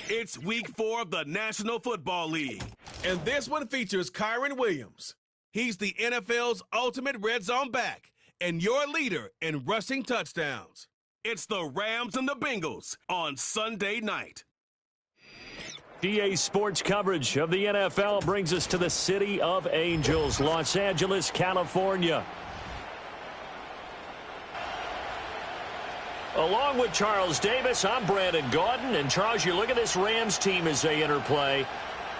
It's week 4 of the National Football League, and this one features Kyron Williams. He's the NFL's ultimate red zone back and your leader in rushing touchdowns. It's the Rams and the Bengals on Sunday night. EA Sports coverage of the NFL brings us to the City of Angels, Los Angeles, California. Along with Charles Davis, I'm Brandon Gaudin. And Charles, you look at this Rams team as they enter play.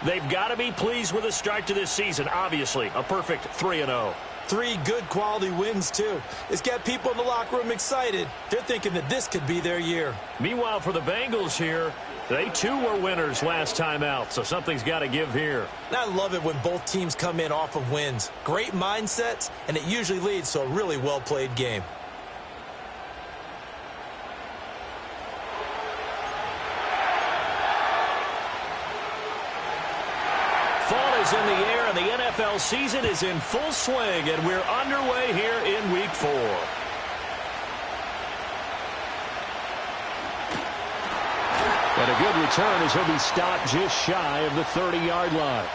They've got to be pleased with the start to this season. Obviously, a perfect 3-0. 3 good quality wins, too. It's got people in the locker room excited. They're thinking that this could be their year. Meanwhile, for the Bengals here, they too were winners last time out, so something's got to give here. And I love it when both teams come in off of wins. Great mindsets, and it usually leads to a really well-played game. Fall is in the air, and the NFL season is in full swing, and we're underway here in Week 4. And a good return as he'll be stopped just shy of the 30-yard line.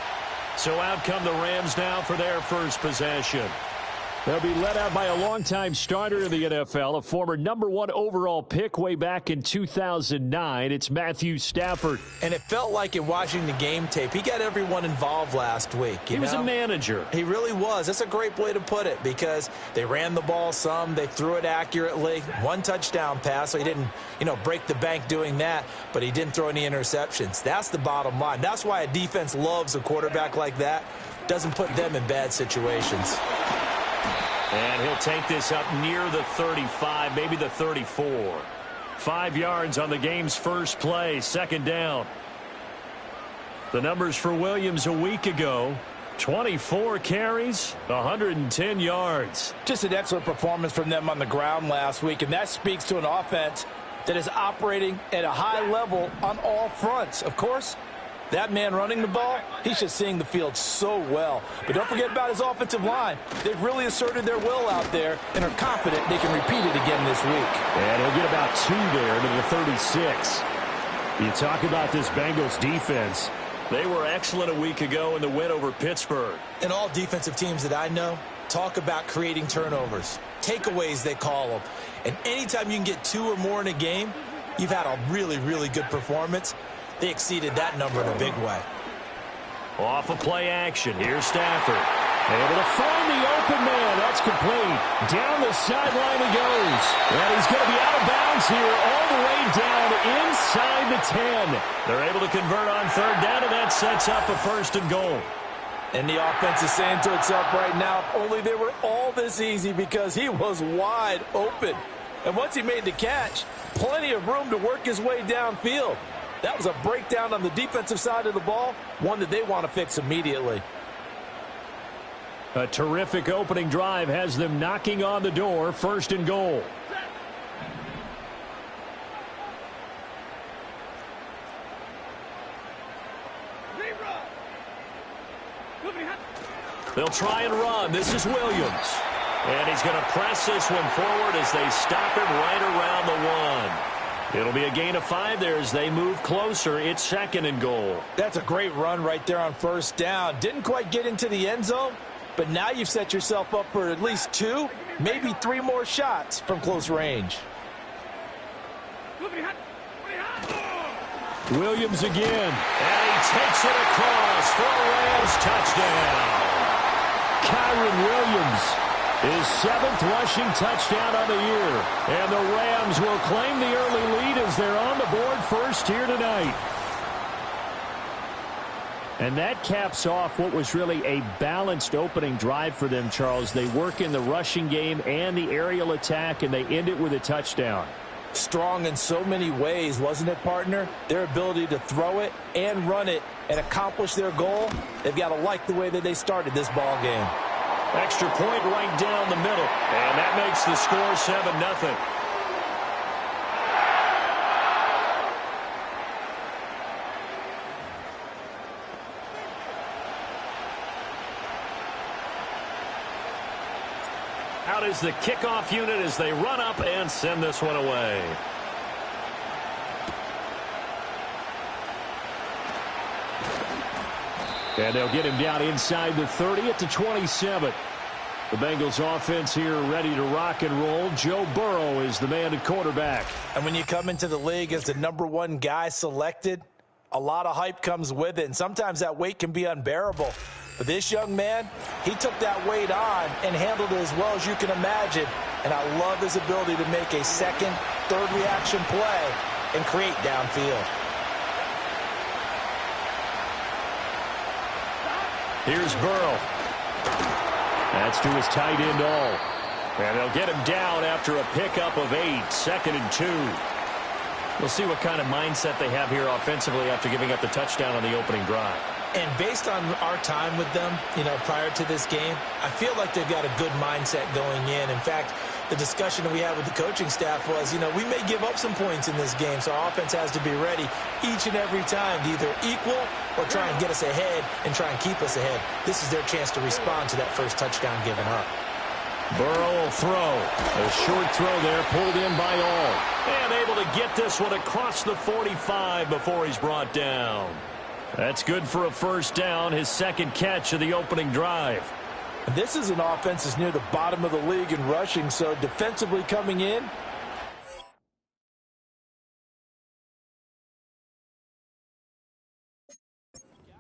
So out come the Rams now for their first possession. They'll be led out by a longtime starter in the NFL, a former #1 overall pick way back in 2009. It's Matthew Stafford. And it felt like in watching the game tape, he got everyone involved last week. He was a manager. He really was. That's a great way to put it because they ran the ball some. They threw it accurately. 1 touchdown pass, so he didn't, break the bank doing that, but he didn't throw any interceptions. That's the bottom line. That's why a defense loves a quarterback like that. Doesn't put them in bad situations. And he'll take this up near the 35, maybe the 34. 5 yards on the game's first play, second down. The numbers for Williams a week ago, 24 carries, 110 yards. Just an excellent performance from them on the ground last week, and that speaks to an offense that is operating at a high level on all fronts. Of course, that man running the ball, he's just seeing the field so well. But don't forget about his offensive line. They've really asserted their will out there and are confident they can repeat it again this week. And he'll get about 2 there to the 36. You talk about this Bengals defense. They were excellent a week ago in the win over Pittsburgh. And all defensive teams that I know talk about creating turnovers. Takeaways, they call them. And anytime you can get 2 or more in a game, you've had a really, really good performance. They exceeded that number in a big way. Off of play action. Here's Stafford. Able to find the open man. That's complete. Down the sideline he goes. And he's going to be out of bounds here all the way down inside the 10. They're able to convert on third down, and that sets up a 1st and goal. And the offense is saying to itself right now, if only they were all this easy because he was wide open. And once he made the catch, plenty of room to work his way downfield. That was a breakdown on the defensive side of the ball, one that they want to fix immediately. A terrific opening drive has them knocking on the door, 1st and goal. They'll try and run. This is Williams. And he's going to press this one forward as they stop him right around the 1. It'll be a gain of 5 there as they move closer. It's 2nd and goal. That's a great run right there on 1st down. Didn't quite get into the end zone, but now you've set yourself up for at least 2, maybe 3 more shots from close range. Williams again. And he takes it across for a Rams touchdown. Kyron Williams. His 7th rushing touchdown on the year. And the Rams will claim the early lead as they're on the board first here tonight. And that caps off what was really a balanced opening drive for them, Charles. They work in the rushing game and the aerial attack, and they end it with a touchdown. Strong in so many ways, wasn't it, partner? Their ability to throw it and run it and accomplish their goal, they've got to like the way that they started this ball game. Extra point right down the middle. And that makes the score 7-0. Out is the kickoff unit as they run up and send this one away. And they'll get him down inside the 30 at the 27. The Bengals offense here ready to rock and roll. Joe Burrow is the man at quarterback. And when you come into the league as the #1 guy selected, a lot of hype comes with it. And sometimes that weight can be unbearable. But this young man, he took that weight on and handled it as well as you can imagine. And I love his ability to make a second, third reaction play and create downfield. Here's Burrow. That's to his tight end all. And they'll get him down after a pickup of 8, 2nd and 2. We'll see what kind of mindset they have here offensively after giving up the touchdown on the opening drive. And based on our time with them, prior to this game, I feel like they've got a good mindset going in. In fact, the discussion that we had with the coaching staff was, we may give up some points in this game, so our offense has to be ready each and every time to either equal or try and get us ahead and try and keep us ahead. This is their chance to respond to that first touchdown given up. Burrow will throw. A short throw there, pulled in by all. And able to get this one across the 45 before he's brought down. That's good for a first down, his second catch of the opening drive. And this is an offense that's near the bottom of the league in rushing, so defensively coming in,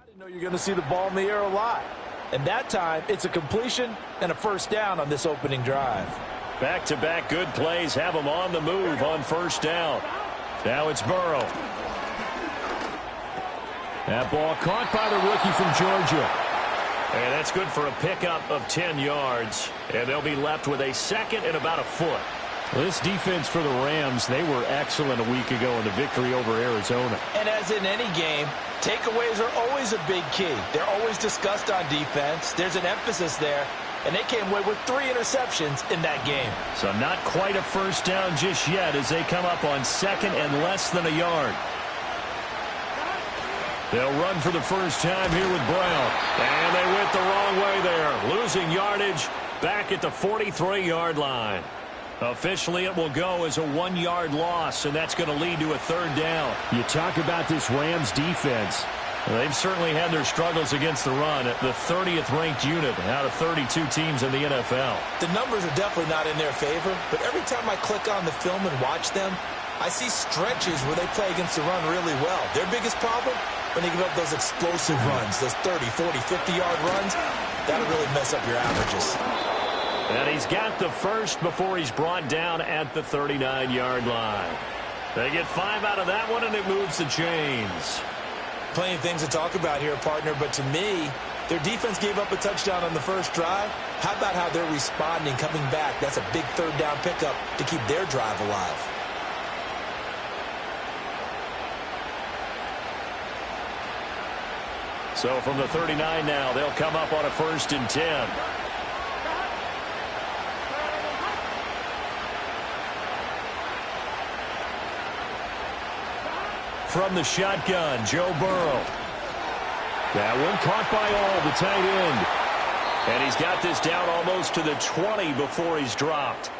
you know you're going to see the ball in the air a lot. And that time, it's a completion and a first down on this opening drive. Back-to-back good plays have him on the move on first down. Now it's Burrow. That ball caught by the rookie from Georgia. And that's good for a pickup of 10 yards. And they'll be left with a second and about a foot. Well, this defense for the Rams, they were excellent a week ago in the victory over Arizona. And as in any game, takeaways are always a big key. They're always discussed on defense. There's an emphasis there. And they came away with 3 interceptions in that game. So not quite a first down just yet as they come up on second and less than a yard. They'll run for the first time here with Brown. And they went the wrong way there. Losing yardage back at the 43-yard line. Officially, it will go as a 1-yard loss, and that's going to lead to a third down. You talk about this Rams defense. Well, they've certainly had their struggles against the run at the 30th ranked unit out of 32 teams in the NFL. The numbers are definitely not in their favor, but every time I click on the film and watch them, I see stretches where they play against the run really well. Their biggest problem, when they give up those explosive runs, those 30, 40, 50-yard runs, that'll really mess up your averages. And he's got the first before he's brought down at the 39-yard line. They get 5 out of that one, and it moves the chains. Plenty of things to talk about here, partner, but to me, their defense gave up a touchdown on the first drive. How about how they're responding, coming back? That's a big third down pickup to keep their drive alive. So from the 39 now, they'll come up on a 1st and 10. From the shotgun, Joe Burrow. That one caught by all, the tight end. And he's got this down almost to the 20 before he's dropped.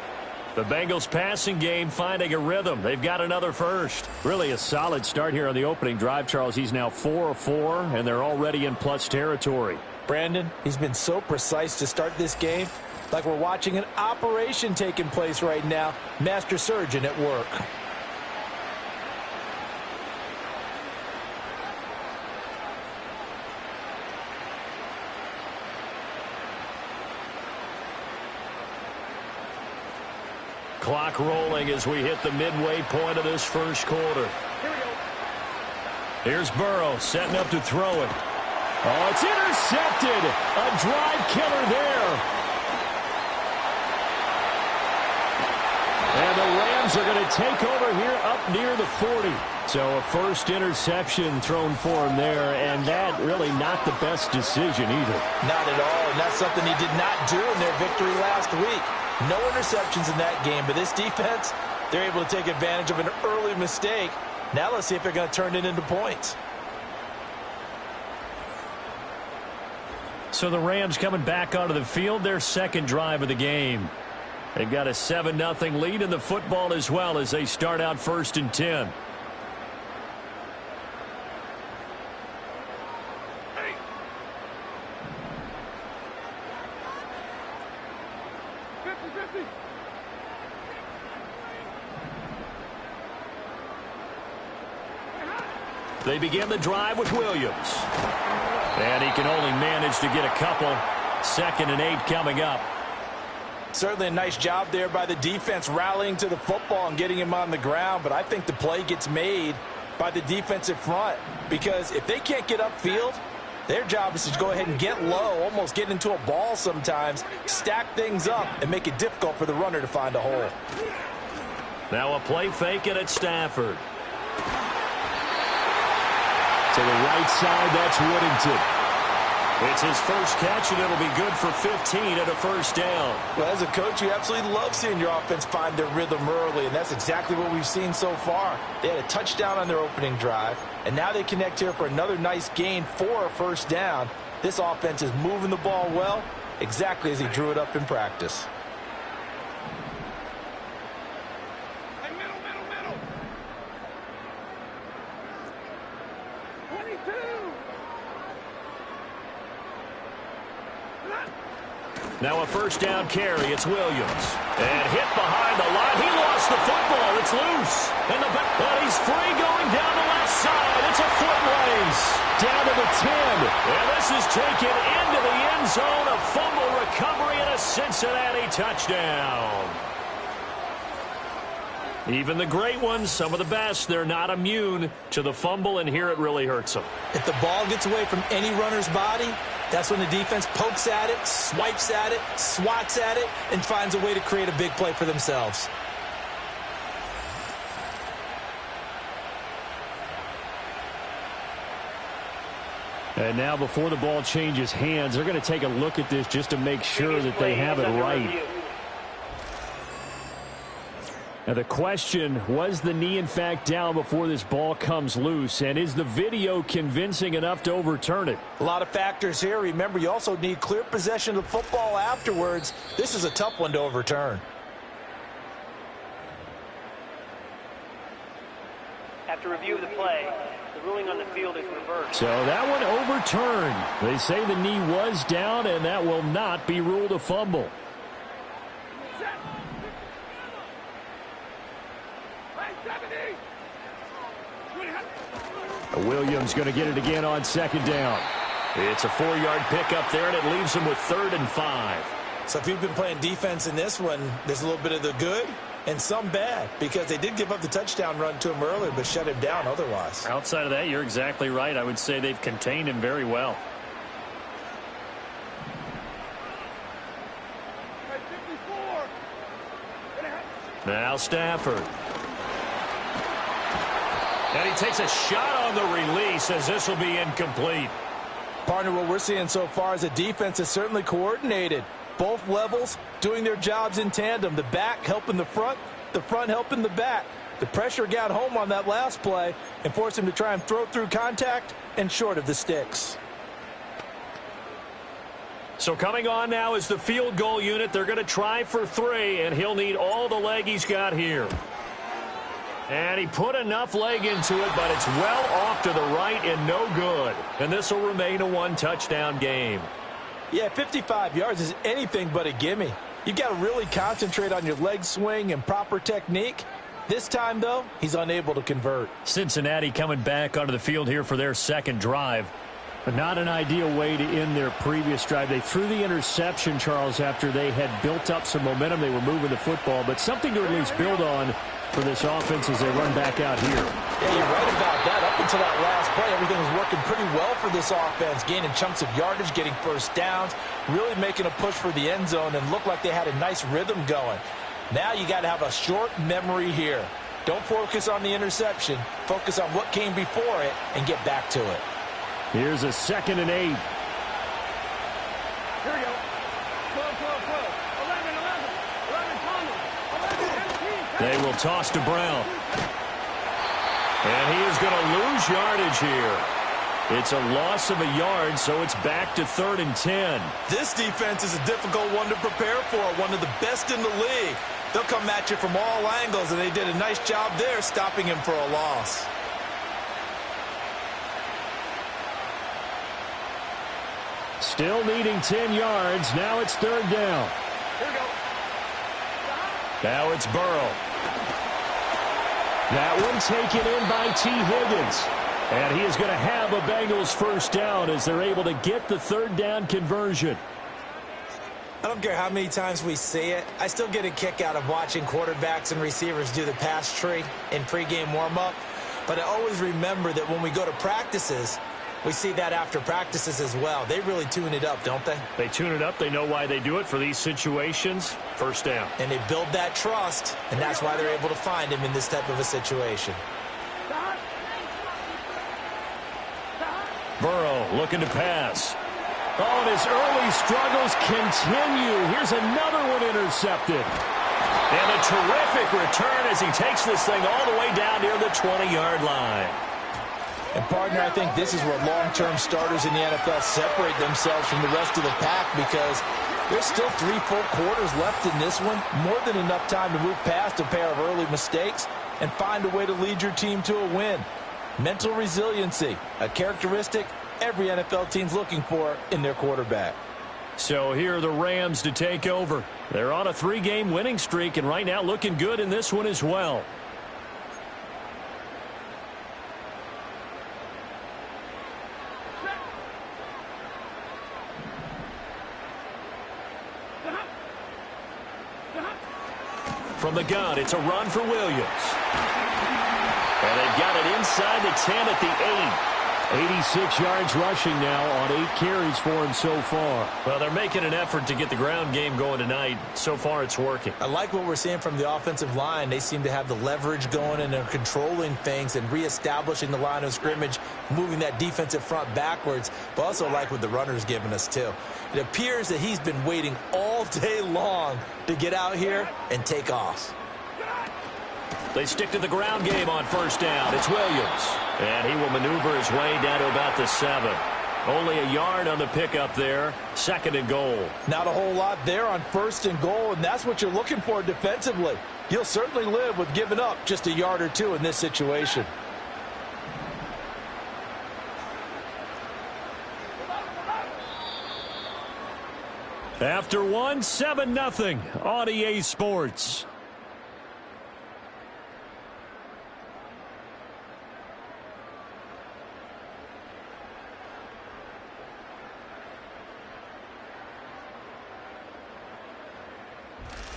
The Bengals passing game finding a rhythm. They've got another first. Really a solid start here on the opening drive, Charles. He's now 4 of 4, and they're already in plus territory. Brandon, he's been so precise to start this game, like we're watching an operation taking place right now. Master surgeon at work. Clock rolling as we hit the midway point of this first quarter. Here's Burrow setting up to throw it. Oh, it's intercepted. A drive killer there. And the Rams are going to take over here up near the 40. So a first interception thrown for him there, and that really not the best decision either. Not at all, and that's something he did not do in their victory last week. No interceptions in that game, but this defense, they're able to take advantage of an early mistake. Now let's see if they're going to turn it into points. So the Rams coming back onto the field, their second drive of the game. They've got a 7-0 lead in the football as well as they start out 1st and 10. They begin the drive with Williams. And he can only manage to get a couple. 2nd and 8 coming up. Certainly a nice job there by the defense rallying to the football and getting him on the ground. But I think the play gets made by the defensive front. Because if they can't get upfield, their job is to go ahead and get low, almost get into a ball sometimes, stack things up, and make it difficult for the runner to find a hole. Now a play fake it at Stafford. To the right side, that's Whittington. It's his first catch, and it'll be good for 15 and a first down. Well, as a coach, you absolutely love seeing your offense find their rhythm early, and that's exactly what we've seen so far. They had a touchdown on their opening drive, and now they connect here for another nice gain for a first down. This offense is moving the ball well, exactly as he drew it up in practice. Now a first down carry. It's Williams. And hit behind the line. He lost the football. It's loose. And he's free going down the left side. It's a foot race. Down to the 10. And this is taken into the end zone. A fumble recovery and a Cincinnati touchdown. Even the great ones, some of the best, they're not immune to the fumble, and here it really hurts them. If the ball gets away from any runner's body, that's when the defense pokes at it, swipes at it, swats at it, and finds a way to create a big play for themselves. And now before the ball changes hands, they're going to take a look at this just to make sure that they have it right. Now the question, was the knee in fact down before this ball comes loose? And is the video convincing enough to overturn it? A lot of factors here. Remember, you also need clear possession of the football afterwards. This is a tough one to overturn. After review of the play, the ruling on the field is reversed. So that one overturned. They say the knee was down, and that will not be ruled a fumble. Williams going to get it again on 2nd down. It's a 4-yard pickup there, and it leaves him with 3rd and 5. So if you've been playing defense in this one, there's a little bit of the good and some bad, because they did give up the touchdown run to him earlier but shut him down otherwise. Outside of that, you're exactly right. I would say they've contained him very well. Now Stafford. And he takes a shot on the release as this will be incomplete. Partner, what we're seeing so far is the defense is certainly coordinated. Both levels doing their jobs in tandem. The back helping the front helping the back. The pressure got home on that last play and forced him to try and throw through contact and short of the sticks. So coming on now is the field goal unit. They're going to try for 3, and he'll need all the leg he's got here. And he put enough leg into it, but it's well off to the right and no good. And this will remain a 1-touchdown game. Yeah, 55 yards is anything but a gimme. You've got to really concentrate on your leg swing and proper technique. This time, though, he's unable to convert. Cincinnati coming back onto the field here for their 2nd drive. But not an ideal way to end their previous drive. They threw the interception, Charles, after they had built up some momentum. They were moving the football, but something to at least build on for this offense as they run back out here. Yeah, you're right about that. Up until that last play, everything was working pretty well for this offense, gaining chunks of yardage, getting first downs, really making a push for the end zone, and looked like they had a nice rhythm going. Now you got to have a short memory here. Don't focus on the interception. Focus on what came before it and get back to it. Here's a 2nd and 8. Here we go. Flow. 11, They will toss to Brown. And he is going to lose yardage here. It's a loss of a yard, so it's back to 3rd and 10. This defense is a difficult one to prepare for, one of the best in the league. They'll come at you from all angles, and they did a nice job there stopping him for a loss. Still needing 10 yards. Now it's 3rd down. Here we go. Now it's Burrow. That one taken in by T. Higgins. And he is going to have a Bengals first down as they're able to get the third down conversion. I don't care how many times we see it. I still get a kick out of watching quarterbacks and receivers do the pass tree in pregame warm-up. But I always remember that when we go to practices, we see that after practices as well. They really tune it up, don't they? They tune it up. They know why they do it for these situations. First down. And they build that trust, and that's why they're able to find him in this type of a situation. Burrow looking to pass. Oh, and his early struggles continue. Here's another one intercepted. And a terrific return as he takes this thing all the way down near the 20-yard line. And, partner, I think this is where long-term starters in the NFL separate themselves from the rest of the pack, because there's still 3 full quarters left in this one. More than enough time to move past a pair of early mistakes and find a way to lead your team to a win. Mental resiliency, a characteristic every NFL team's looking for in their quarterback. So here are the Rams to take over. They're on a 3-game winning streak, and right now looking good in this one as well. From the gun, it's a run for Williams. And they've got it inside the 10 at the 8. 86 yards rushing now on 8 carries for him so far. Well, they're making an effort to get the ground game going tonight. So far, it's working. I like what we're seeing from the offensive line. They seem to have the leverage going, and they're controlling things and reestablishing the line of scrimmage, moving that defensive front backwards, but also like what the runner's giving us, too. It appears that he's been waiting all day long to get out here and take off. They stick to the ground game on first down. It's Williams. And he will maneuver his way down to about the 7. Only a yard on the pickup there. 2nd and goal. Not a whole lot there on 1st and goal, and that's what you're looking for defensively. You'll certainly live with giving up just a yard or 2 in this situation. After one, 7-0 on EA Sports.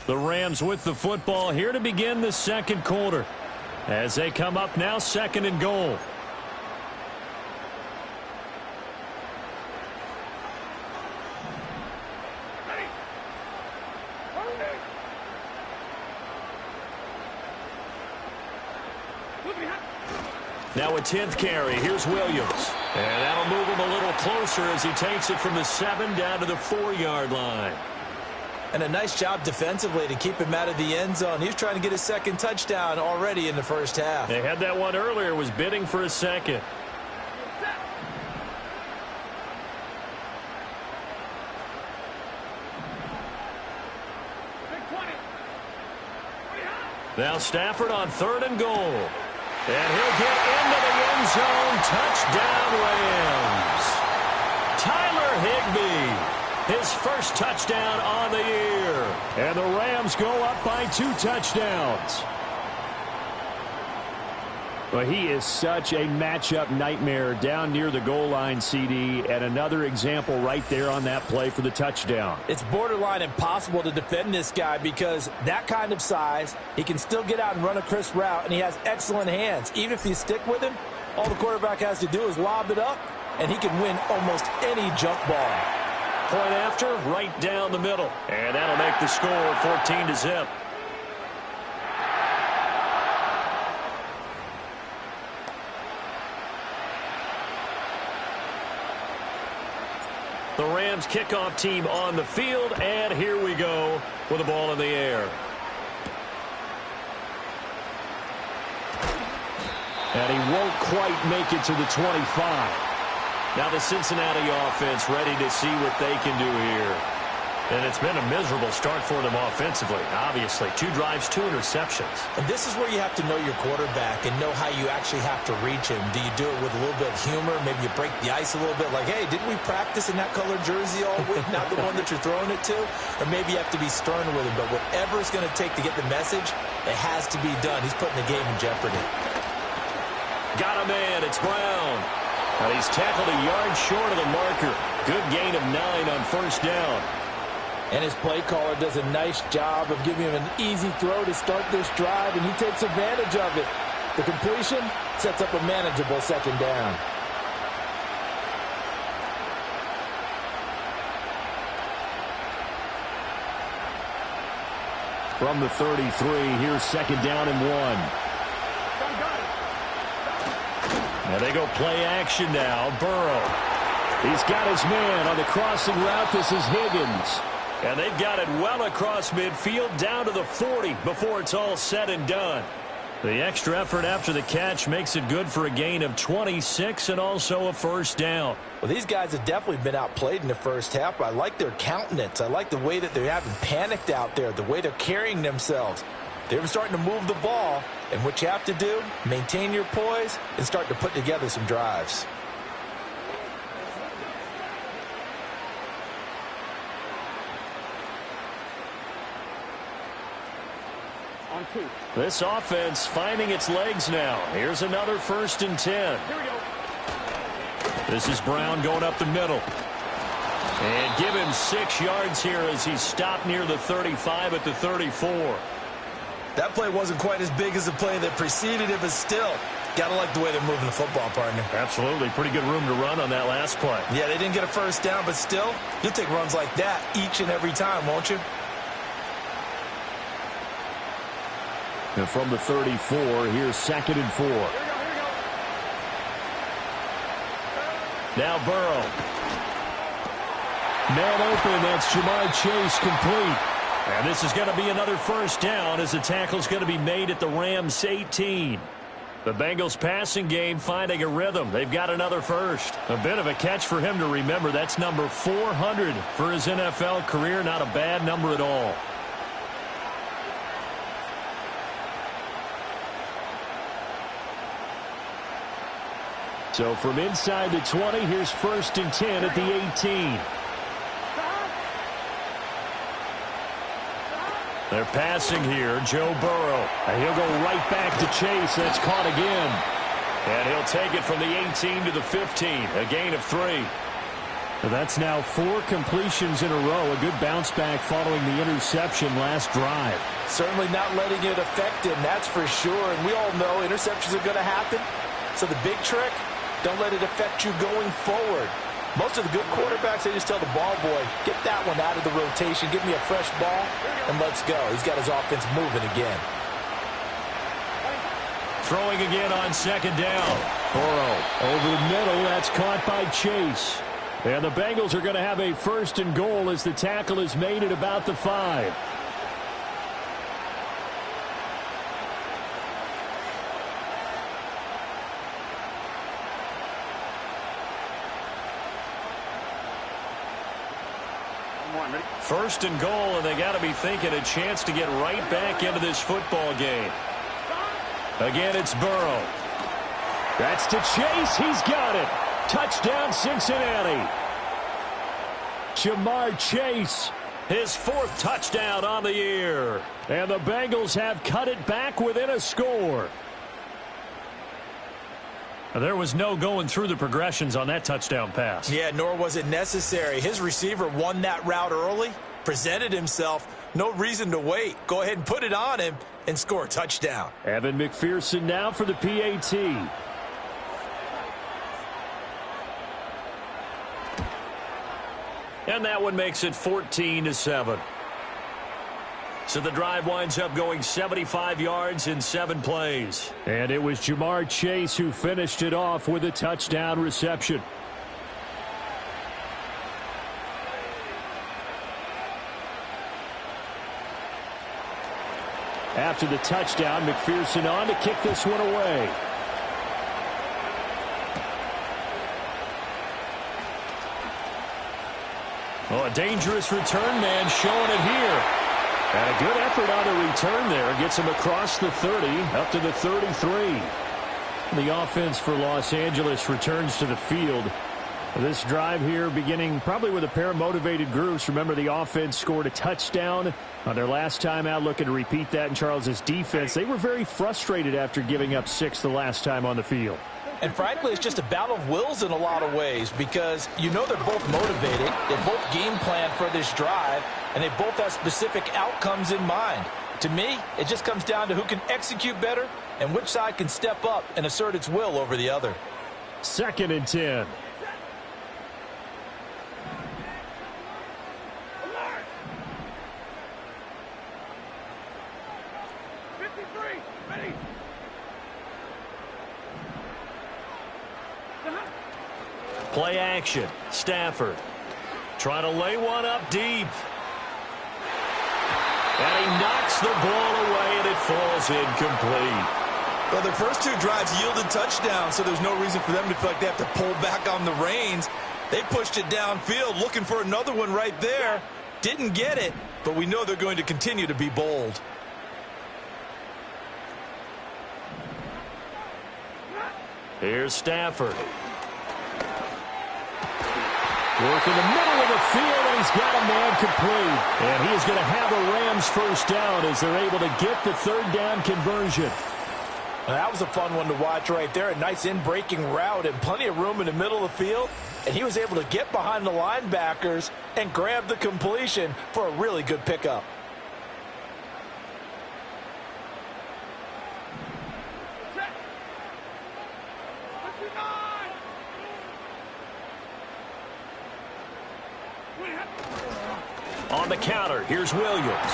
The Rams with the football here to begin the second quarter as they come up now 2nd and goal. Now a 10th carry. Here's Williams. And that'll move him a little closer as he takes it from the 7 down to the 4-yard line. And a nice job defensively to keep him out of the end zone. He was trying to get his 2nd touchdown already in the first half. They had that one earlier, was bidding for a 2nd. Now Stafford on 3rd and goal. And he'll get into the end zone. Touchdown, Rams. Tyler Higbee. His first touchdown on the year. And the Rams go up by 2 touchdowns. Well, he is such a matchup nightmare down near the goal line, CD, and another example right there on that play for the touchdown. It's borderline impossible to defend this guy because that kind of size, he can still get out and run a crisp route, and he has excellent hands. Even if you stick with him, all the quarterback has to do is lob it up, and he can win almost any jump ball. Point after, right down the middle. And that'll make the score 14-0. The Rams kickoff team on the field, and here we go with the ball in the air. And he won't quite make it to the 25. Now the Cincinnati offense ready to see what they can do here. And it's been a miserable start for them offensively, obviously. 2 drives, 2 interceptions. And this is where you have to know your quarterback and know how you actually have to reach him. Do you do it with a little bit of humor? Maybe you break the ice a little bit, like, hey, didn't we practice in that colored jersey all week, not the one that you're throwing it to? Or maybe you have to be stern with him. But whatever it's going to take to get the message, it has to be done. He's putting the game in jeopardy. Got a man. It's Brown. And he's tackled a yard short of the marker. Good gain of 9 on first down. And his play caller does a nice job of giving him an easy throw to start this drive, and he takes advantage of it. The completion sets up a manageable second down. From the 33, here's second down and 1. Now they go play action now. Burrow. He's got his man on the crossing route. This is Higgins. And they've got it well across midfield down to the 40 before it's all said and done. The extra effort after the catch makes it good for a gain of 26 and also a first down. Well, these guys have definitely been outplayed in the first half, but I like their countenance. I like the way that they haven't panicked out there, the way they're carrying themselves. They're starting to move the ball, and what you have to do, maintain your poise and start to put together some drives. This offense finding its legs now. Here's another 1st and 10. This is Brown going up the middle. And give him 6 yards here as he's stopped near the 35 at the 34. That play wasn't quite as big as the play that preceded it, but still, got to like the way they're moving the football, partner. Absolutely. Pretty good room to run on that last play. Yeah, they didn't get a first down, but still, you'll take runs like that each and every time, won't you? And from the 34, here's 2nd and 4. Now Burrow. Man open, that's Jamar Chase complete. And this is going to be another first down as the tackle's going to be made at the Rams 18. The Bengals passing game finding a rhythm. They've got another first. A bit of a catch for him to remember. That's number 400 for his NFL career. Not a bad number at all. So from inside the 20, here's 1st and 10 at the 18. They're passing here, Joe Burrow. And he'll go right back to Chase. That's caught again. And he'll take it from the 18 to the 15, a gain of 3. That's now 4 completions in a row. A good bounce back following the interception last drive. Certainly not letting it affect him, that's for sure. And we all know interceptions are going to happen. So the big trick, don't let it affect you going forward. Most of the good quarterbacks, they just tell the ball boy, get that one out of the rotation, give me a fresh ball, and let's go. He's got his offense moving again. Throwing again on 2nd down. Burrow over the middle. That's caught by Chase. And the Bengals are going to have a 1st and goal as the tackle is made at about the 5. First and goal, and they got to be thinking a chance to get right back into this football game. Again, it's Burrow. That's to Chase. He's got it. Touchdown, Cincinnati. Jamar Chase, his 4th touchdown on the year. And the Bengals have cut it back within a score. There was no going through the progressions on that touchdown pass. Yeah, nor was it necessary. His receiver won that route early, presented himself. No reason to wait. Go ahead and put it on him and score a touchdown. Evan McPherson now for the PAT. And that one makes it 14-7. So the drive winds up going 75 yards in 7 plays. And it was Jamar Chase who finished it off with a touchdown reception. After the touchdown, McPherson on to kick this one away. Oh, a dangerous return man showing it here. And a good effort on the return there. Gets him across the 30, up to the 33. The offense for Los Angeles returns to the field. This drive here beginning probably with a pair of motivated groups. Remember, the offense scored a touchdown on their last time out, looking to repeat that in Charles's defense. They were very frustrated after giving up 6 the last time on the field. And frankly, it's just a battle of wills in a lot of ways because you know they're both motivated. They both game plan for this drive, and they both have specific outcomes in mind. To me, it just comes down to who can execute better and which side can step up and assert its will over the other. 2nd and 10. Play action. Stafford trying to lay one up deep. And he knocks the ball away, and it falls incomplete. Well, their first 2 drives yielded touchdowns, so there's no reason for them to feel like they have to pull back on the reins. They pushed it downfield, looking for another one right there. Didn't get it, but we know they're going to continue to be bold. Here's Stafford. Work in the middle of the field, and he's got a man complete. And he is going to have a Rams first down as they're able to get the 3rd down conversion. Now, that was a fun one to watch right there. A nice in-breaking route and plenty of room in the middle of the field. And he was able to get behind the linebackers and grab the completion for a really good pickup. On the counter, here's Williams.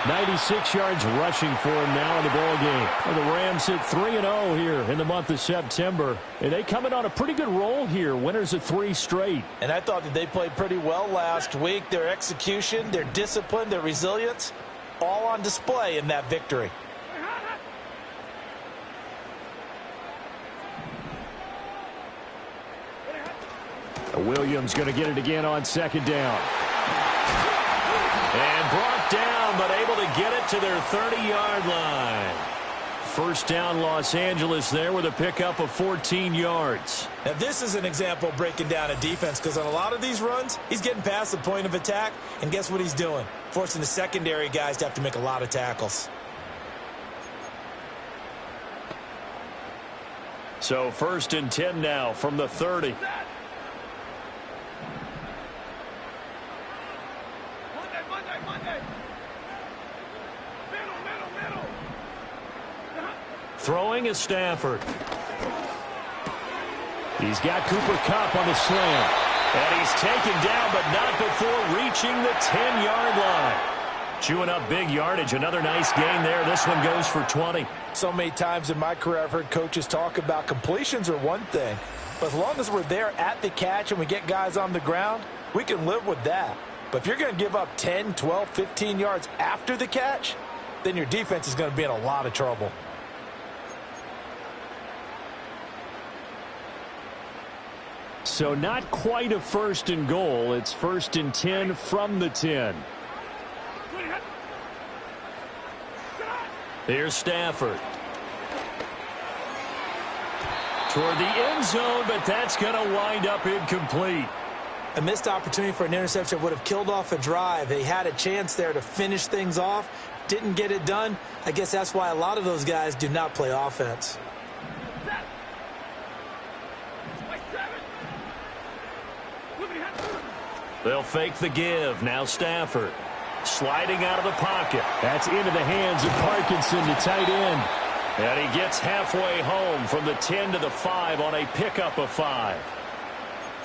96 yards rushing for him now in the ball game. Well, the Rams hit 3-0 here in the month of September. And they come in on a pretty good roll here. Winners of 3 straight. And I thought that they played pretty well last week. Their execution, their discipline, their resilience, all on display in that victory. Williams going to get it again on 2nd down. And brought down, but able to get it to their 30-yard line. First down, Los Angeles there with a pickup of 14 yards. Now, this is an example of breaking down a defense because on a lot of these runs, he's getting past the point of attack, and guess what he's doing? Forcing the secondary guys to have to make a lot of tackles. So 1st and 10 now from the 30. Throwing is Stafford. He's got Cooper Kupp on the slam. And he's taken down, but not before reaching the 10-yard line. Chewing up big yardage. Another nice gain there. This one goes for 20. So many times in my career I've heard coaches talk about completions are one thing. But as long as we're there at the catch and we get guys on the ground, we can live with that. But if you're going to give up 10, 12, 15 yards after the catch, then your defense is going to be in a lot of trouble. So not quite a 1st and goal. It's 1st and 10 from the 10. Here's Stafford. Toward the end zone, but that's going to wind up incomplete. A missed opportunity for an interception would have killed off a drive. They had a chance there to finish things off. Didn't get it done. I guess that's why a lot of those guys do not play offense. They'll fake the give. Now Stafford sliding out of the pocket. That's into the hands of Parkinson, the tight end. And he gets halfway home from the 10 to the 5 on a pickup of 5.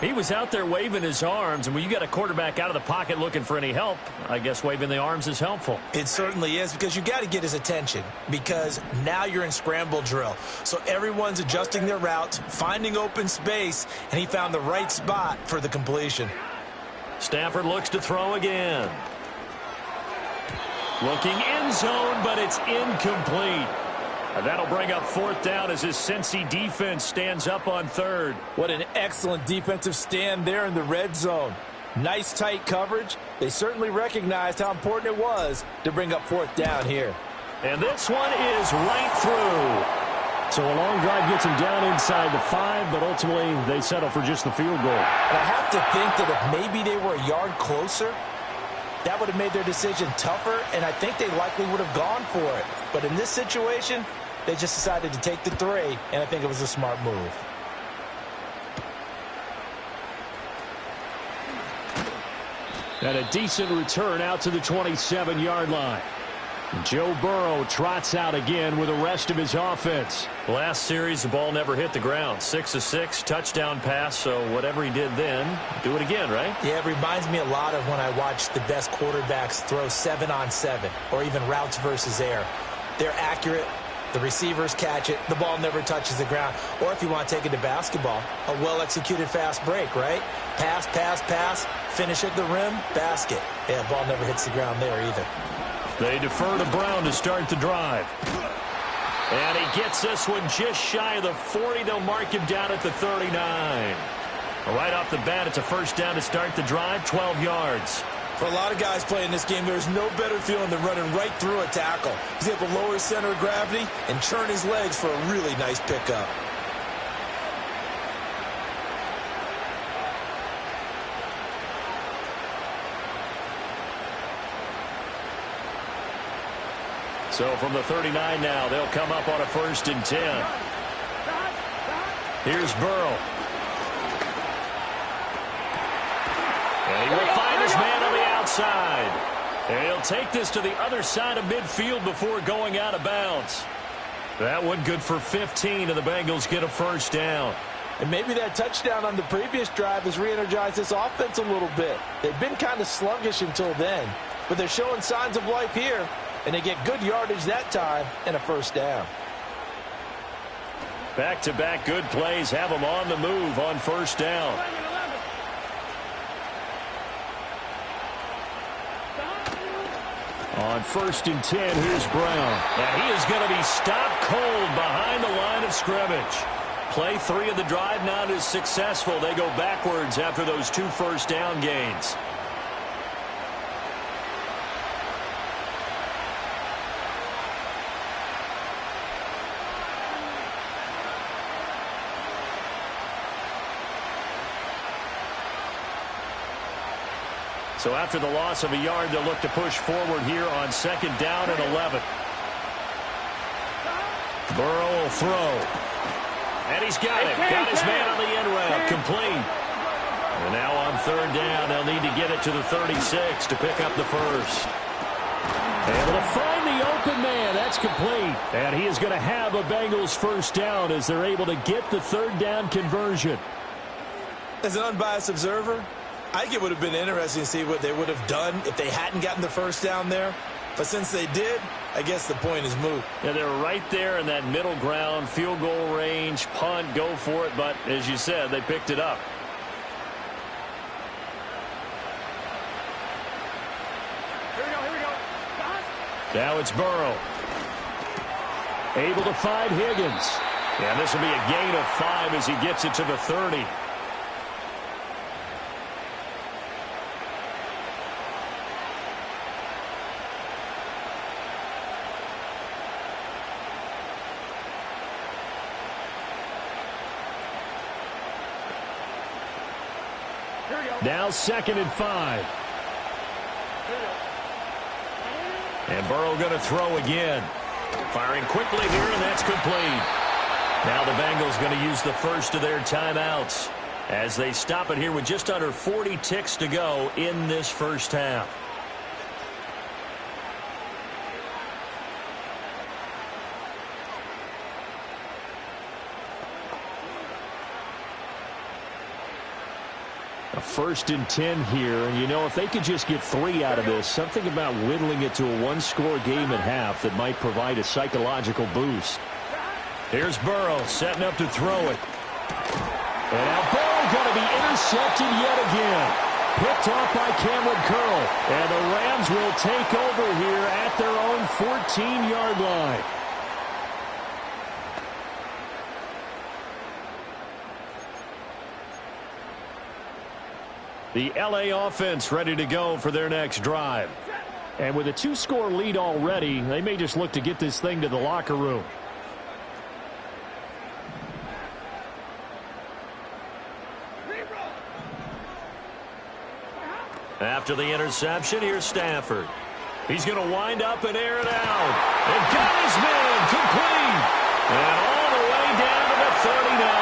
He was out there waving his arms, and when you got a quarterback out of the pocket looking for any help, I guess waving the arms is helpful. It certainly is, because you got to get his attention, because now you're in scramble drill. So everyone's adjusting their routes, finding open space, and he found the right spot for the completion. Stafford looks to throw again. Looking end zone, but it's incomplete. And that'll bring up 4th down as his Cincy defense stands up on 3rd. What an excellent defensive stand there in the red zone. Nice tight coverage. They certainly recognized how important it was to bring up 4th down here. And this one is right through. So a long drive gets them down inside the 5, but ultimately they settle for just the field goal. And I have to think that if maybe they were a yard closer, that would have made their decision tougher, and I think they likely would have gone for it. But in this situation, they just decided to take the 3, and I think it was a smart move. And a decent return out to the 27-yard line. Joe Burrow trots out again with the rest of his offense. Last series, the ball never hit the ground. 6 of 6, touchdown pass, so whatever he did then, do it again, right? Yeah, it reminds me a lot of when I watch the best quarterbacks throw 7-on-7 or even routes versus air. They're accurate. The receivers catch it. The ball never touches the ground. Or if you want to take it to basketball, a well-executed fast break, right? Pass, pass, pass, finish at the rim, basket. Yeah, ball never hits the ground there either. They defer to Brown to start the drive. And he gets this one just shy of the 40. They'll mark him down at the 39. Right off the bat, it's a first down to start the drive, 12 yards. For a lot of guys playing this game, there's no better feeling than running right through a tackle. He's able to lower his center of gravity and turn his legs for a really nice pickup. So from the 39 now, they'll come up on a 1st and 10. Here's Burrow. And he will find his man on the outside. And he'll take this to the other side of midfield before going out of bounds. That one good for 15, and the Bengals get a first down. And maybe that touchdown on the previous drive has re-energized this offense a little bit. They've been kind of sluggish until then, but they're showing signs of life here, and they get good yardage that time and a first down. Back-to-back good plays have them on the move on first down. On 1st and 10, here's Brown. And he is going to be stopped cold behind the line of scrimmage. Play 3 of the drive not as successful. They go backwards after those 2 first down gains. So after the loss of a yard, they'll look to push forward here on 2nd down and 11. Burrow will throw. And he's got it. Got his man on the end route. Complete. And now on 3rd down, they'll need to get it to the 36 to pick up the first. Able to find the open man. That's complete. And he is going to have a Bengals first down as they're able to get the 3rd down conversion. As an unbiased observer, I think it would have been interesting to see what they would have done if they hadn't gotten the first down there. But since they did, I guess the point is moot. Yeah, they're right there in that middle ground, field goal range, punt, go for it. But as you said, they picked it up. Here we go. Now it's Burrow. Able to find Higgins. And this will be a gain of 5 as he gets it to the 30. Now 2nd and 5. And Burrow going to throw again. Firing quickly here, and that's complete. Now the Bengals going to use the first of their timeouts as they stop it here with just under 40 ticks to go in this first half. A 1st and 10 here, and you know, if they could just get 3 out of this, something about whittling it to a 1-score game at half that might provide a psychological boost. Here's Burrow setting up to throw it. And now Burrow going to be intercepted yet again. Picked off by Cameron Curl. And the Rams will take over here at their own 14-yard line. The LA offense ready to go for their next drive. And with a 2-score lead already, they may just look to get this thing to the locker room. After the interception, here's Stafford. He's going to wind up and air it out. And got his man complete. And all the way down to the 39.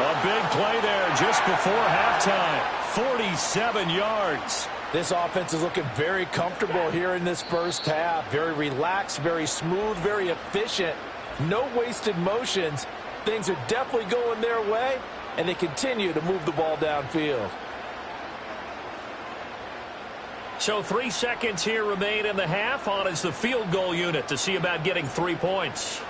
A big play there just before halftime. 47 yards. This offense is looking very comfortable here in this first half. Very relaxed, very smooth, very efficient. No wasted motions. Things are definitely going their way, and they continue to move the ball downfield. So 3 seconds here remain in the half. On is the field goal unit to see about getting 3 points.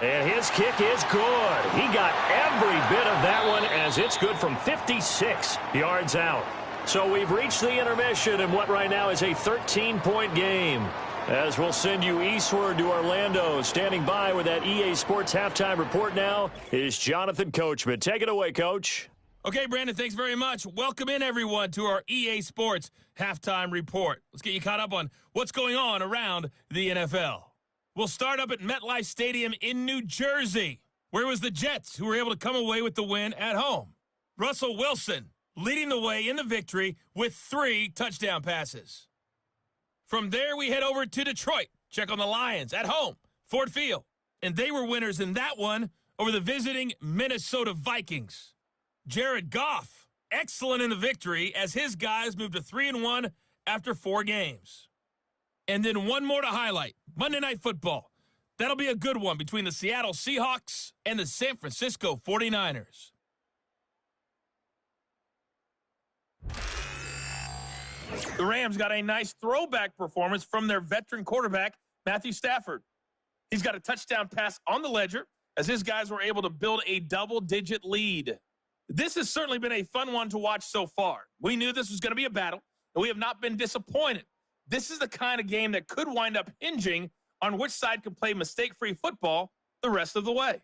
And his kick is good. He got every bit of that one as it's good from 56 yards out. So we've reached the intermission in what right now is a 13-point game. As we'll send you eastward to Orlando. Standing by with that EA Sports halftime report now is Jonathan Coachman. Take it away, Coach. Okay, Brandon, thanks very much. Welcome in, everyone, to our EA Sports halftime report. Let's get you caught up on what's going on around the NFL. We'll start up at MetLife Stadium in New Jersey, where it was the Jets who were able to come away with the win at home. Russell Wilson leading the way in the victory with 3 touchdown passes. From there, we head over to Detroit. Check on the Lions at home, Ford Field. And they were winners in that one over the visiting Minnesota Vikings. Jared Goff, excellent in the victory as his guys moved to 3-1 after 4 games. And then one more to highlight, Monday Night Football. That'll be a good one between the Seattle Seahawks and the San Francisco 49ers. The Rams got a nice throwback performance from their veteran quarterback, Matthew Stafford. He's got a touchdown pass on the ledger as his guys were able to build a double-digit lead. This has certainly been a fun one to watch so far. We knew this was going to be a battle, and we have not been disappointed. This is the kind of game that could wind up hinging on which side can play mistake-free football the rest of the way.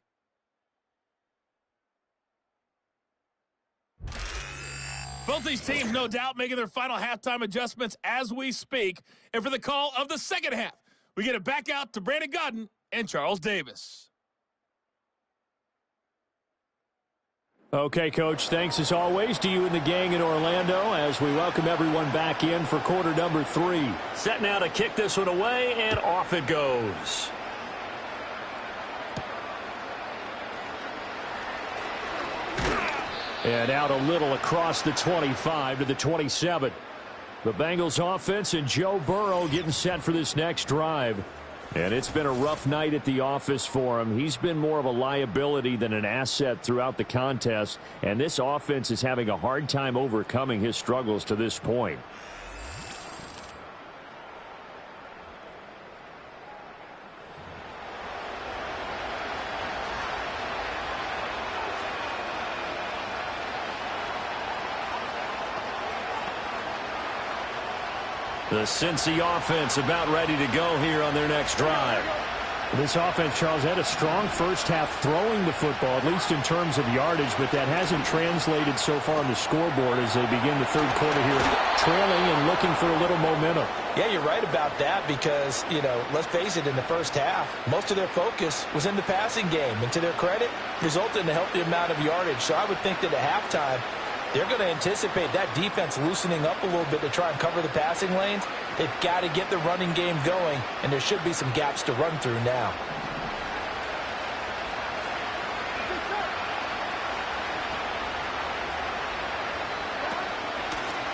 Both these teams, no doubt, making their final halftime adjustments as we speak. And for the call of the second half, we get it back out to Brandon Godden and Charles Davis. Okay, Coach, thanks as always to you and the gang in Orlando as we welcome everyone back in for quarter number 3. Set now to kick this one away, and off it goes. And out a little across the 25 to the 27. The Bengals offense and Joe Burrow getting set for this next drive. And it's been a rough night at the office for him. He's been more of a liability than an asset throughout the contest. And this offense is having a hard time overcoming his struggles to this point. The Cincy offense about ready to go here on their next drive. This offense, Charles, had a strong first half throwing the football, at least in terms of yardage, but that hasn't translated so far on the scoreboard as they begin the third quarter here, trailing and looking for a little momentum. Yeah, you're right about that because, let's face it, in the first half, most of their focus was in the passing game. And to their credit, resulted in a healthy amount of yardage. So I would think that at halftime, they're going to anticipate that defense loosening up a little bit to try and cover the passing lanes. They've got to get the running game going, and there should be some gaps to run through now.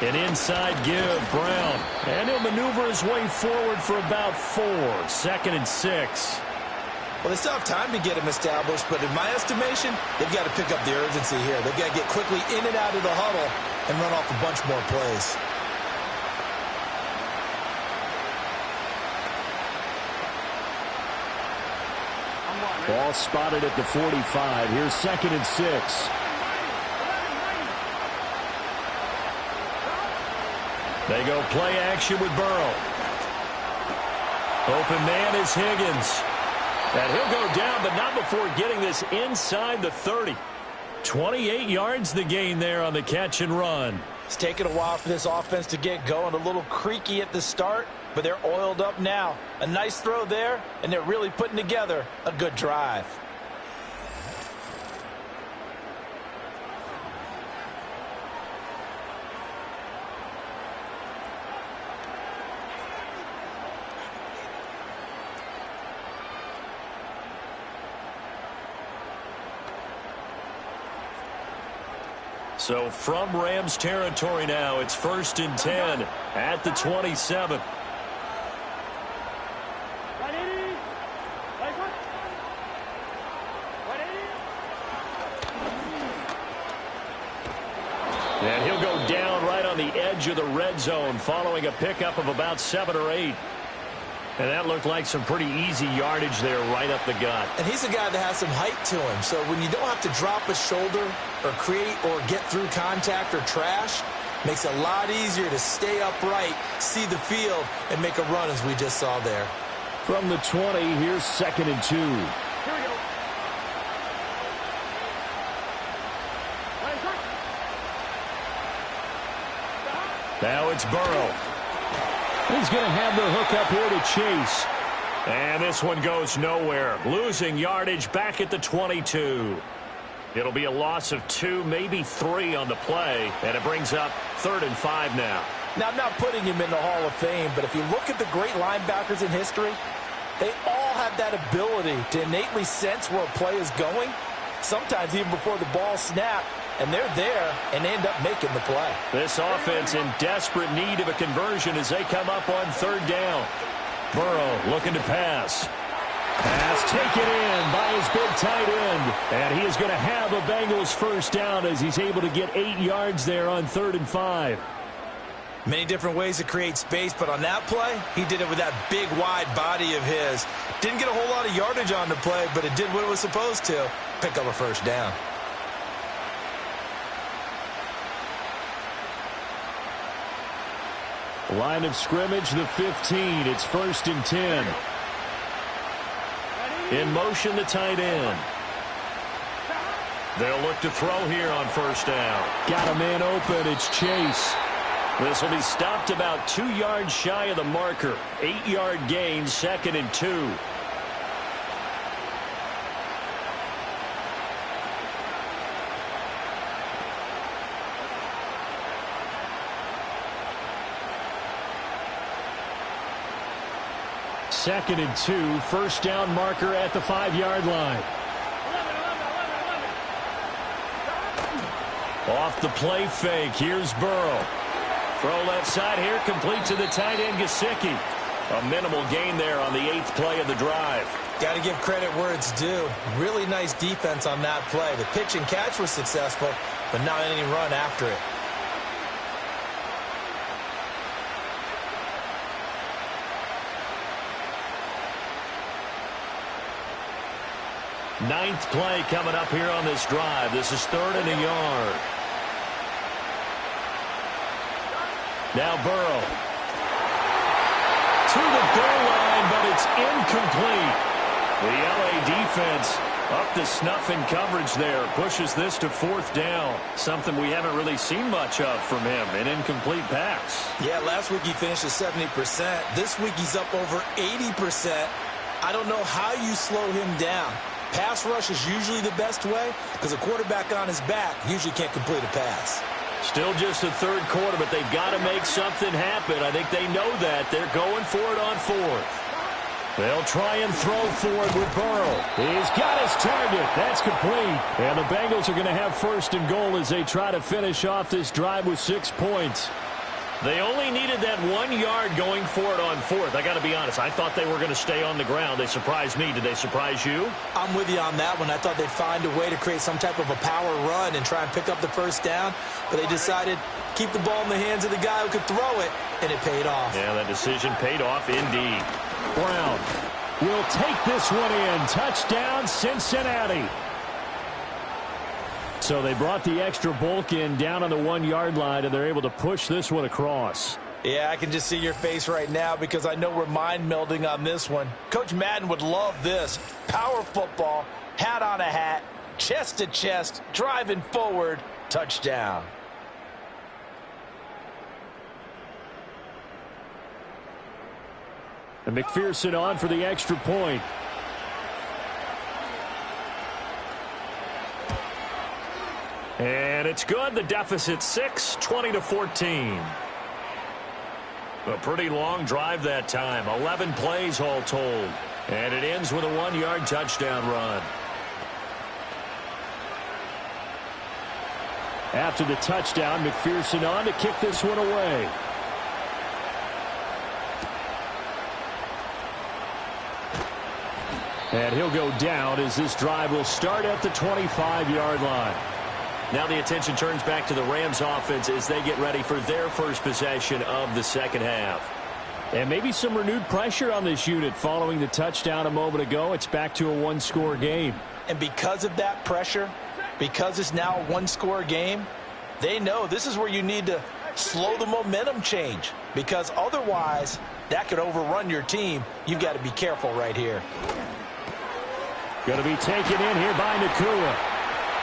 An inside give, Brown. And he'll maneuver his way forward for about 4. 2nd and 6. Well, they still have time to get him established, but in my estimation, they've got to pick up the urgency here. They've got to get quickly in and out of the huddle and run off a bunch more plays. Ball spotted at the 45. Here's 2nd and 6. They go play action with Burrow. Open man is Higgins. And he'll go down, but not before getting this inside the 30. 28 yards the gain there on the catch and run. It's taken a while for this offense to get going. A little creaky at the start, but they're oiled up now. A nice throw there, and they're really putting together a good drive. So from Rams territory now, it's 1st and 10 at the 27. And he'll go down right on the edge of the red zone following a pickup of about 7 or 8. And that looked like some pretty easy yardage there right up the gut. And he's a guy that has some height to him. So when you don't have to drop a shoulder or create or get through contact or trash, makes it a lot easier to stay upright, see the field, and make a run as we just saw there. From the 20, here's 2nd and 2. Now it's Burrow. He's going to have the hook up here to Chase. And this one goes nowhere. Losing yardage back at the 22. It'll be a loss of 2, maybe 3 on the play. And it brings up 3rd and 5 now. Now, I'm not putting him in the Hall of Fame, but if you look at the great linebackers in history, they all have that ability to innately sense where a play is going, sometimes even before the ball snapped. And they're there and end up making the play. This offense in desperate need of a conversion as they come up on 3rd down. Burrow looking to pass. Pass taken in by his big tight end. And he is going to have a Bengals 1st down as he's able to get 8 yards there on 3rd and 5. Many different ways to create space, but on that play, he did it with that big, wide body of his. Didn't get a whole lot of yardage on the play, but it did what it was supposed to. Pick up a 1st down. Line of scrimmage, the 15. It's 1st and 10. In motion, the tight end. They'll look to throw here on 1st down. Got a man open. It's Chase. This will be stopped about 2 yards shy of the marker. 8-yard gain, 2nd and 2. Second and 2, 1st down marker at the 5-yard line. Off the play fake, here's Burrow. Throw left side here, complete to the tight end, Gesicki. A minimal gain there on the 8th play of the drive. Got to give credit where it's due. Really nice defense on that play. The pitch and catch was successful, but not any run after it. Ninth play coming up here on this drive. This is 3rd and a yard. Now Burrow. To the goal line, but it's incomplete. The LA defense up to snuff in coverage there. Pushes this to 4th down. Something we haven't really seen much of from him. An incomplete pass. Yeah, last week he finished at 70%. This week he's up over 80%. I don't know how you slow him down. Pass rush is usually the best way because a quarterback on his back usually can't complete a pass. Still just the 3rd quarter, but they've got to make something happen. I think they know that. They're going for it on 4th. They'll try and throw forward with Burrow. He's got his target. That's complete. And the Bengals are going to have 1st and goal as they try to finish off this drive with 6 points. They only needed that 1 yard going for it on 4th. I got to be honest. I thought they were going to stay on the ground. They surprised me. Did they surprise you? I'm with you on that one. I thought they'd find a way to create some type of a power run and try and pick up the 1st down. But they decided keep the ball in the hands of the guy who could throw it, and it paid off. Yeah, that decision paid off indeed. Brown will take this one in. Touchdown, Cincinnati. So they brought the extra bulk in down on the 1 yard line, and they're able to push this one across. Yeah, I can just see your face right now because I know we're mind melding on this one. Coach Madden would love this. Power football, hat on a hat, chest to chest, driving forward, touchdown. And McPherson on for the extra point. And it's good. The deficit 6, 20-14. A pretty long drive that time. 11 plays all told. And it ends with a 1 yard touchdown run. After the touchdown, McPherson on to kick this one away. And he'll go down as this drive will start at the 25-yard line. Now the attention turns back to the Rams offense as they get ready for their first possession of the second half. And maybe some renewed pressure on this unit following the touchdown a moment ago. It's back to a one-score game. And because of that pressure, because it's now a one-score game, they know this is where you need to slow the momentum change, because otherwise that could overrun your team. You've got to be careful right here. Going to be taken in here by Nakua.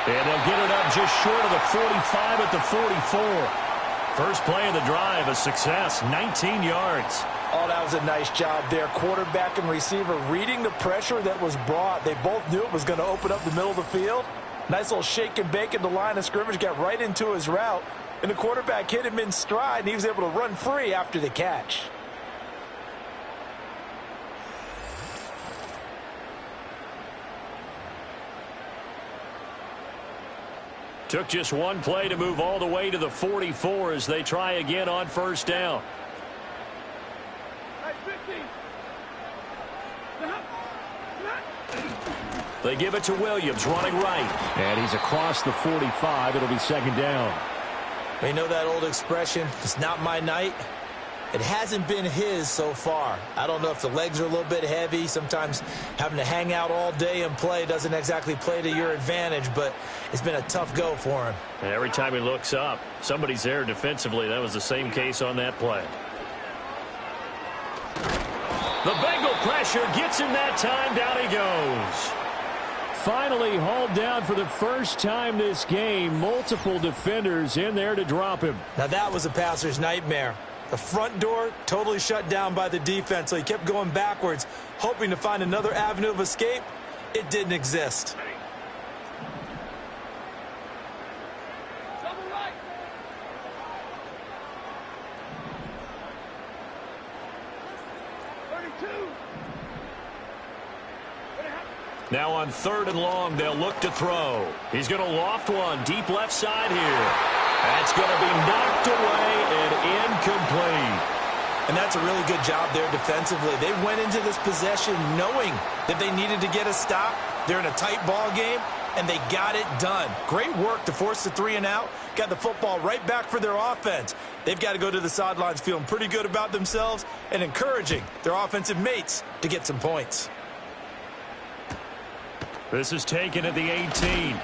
And they'll get it up just short of the 45 at the 44. First play of the drive, a success, 19 yards. Oh, that was a nice job there. Quarterback and receiver reading the pressure that was brought. They both knew it was going to open up the middle of the field. Nice little shake and bake at the line of scrimmage, got right into his route. And the quarterback hit him in stride, and he was able to run free after the catch. Took just one play to move all the way to the 44 as they try again on first down. They give it to Williams, running right. And he's across the 45. It'll be second down. We know that old expression, it's not my night. It hasn't been his so far. I don't know if the legs are a little bit heavy. Sometimes having to hang out all day and play doesn't exactly play to your advantage, but it's been a tough go for him. And every time he looks up, somebody's there defensively. That was the same case on that play. The Bengal pressure gets him that time. Down he goes. Finally hauled down for the first time this game. Multiple defenders in there to drop him. Now that was a passer's nightmare. The front door totally shut down by the defense, so he kept going backwards, hoping to find another avenue of escape. It didn't exist. Now on 3rd and long, they'll look to throw. He's going to loft one deep left side here. That's going to be knocked away and incomplete. And that's a really good job there defensively. They went into this possession knowing that they needed to get a stop. They're in a tight ball game, and they got it done. Great work to force the 3 and out. Got the football right back for their offense. They've got to go to the sidelines feeling pretty good about themselves and encouraging their offensive mates to get some points. This is taken at the 18.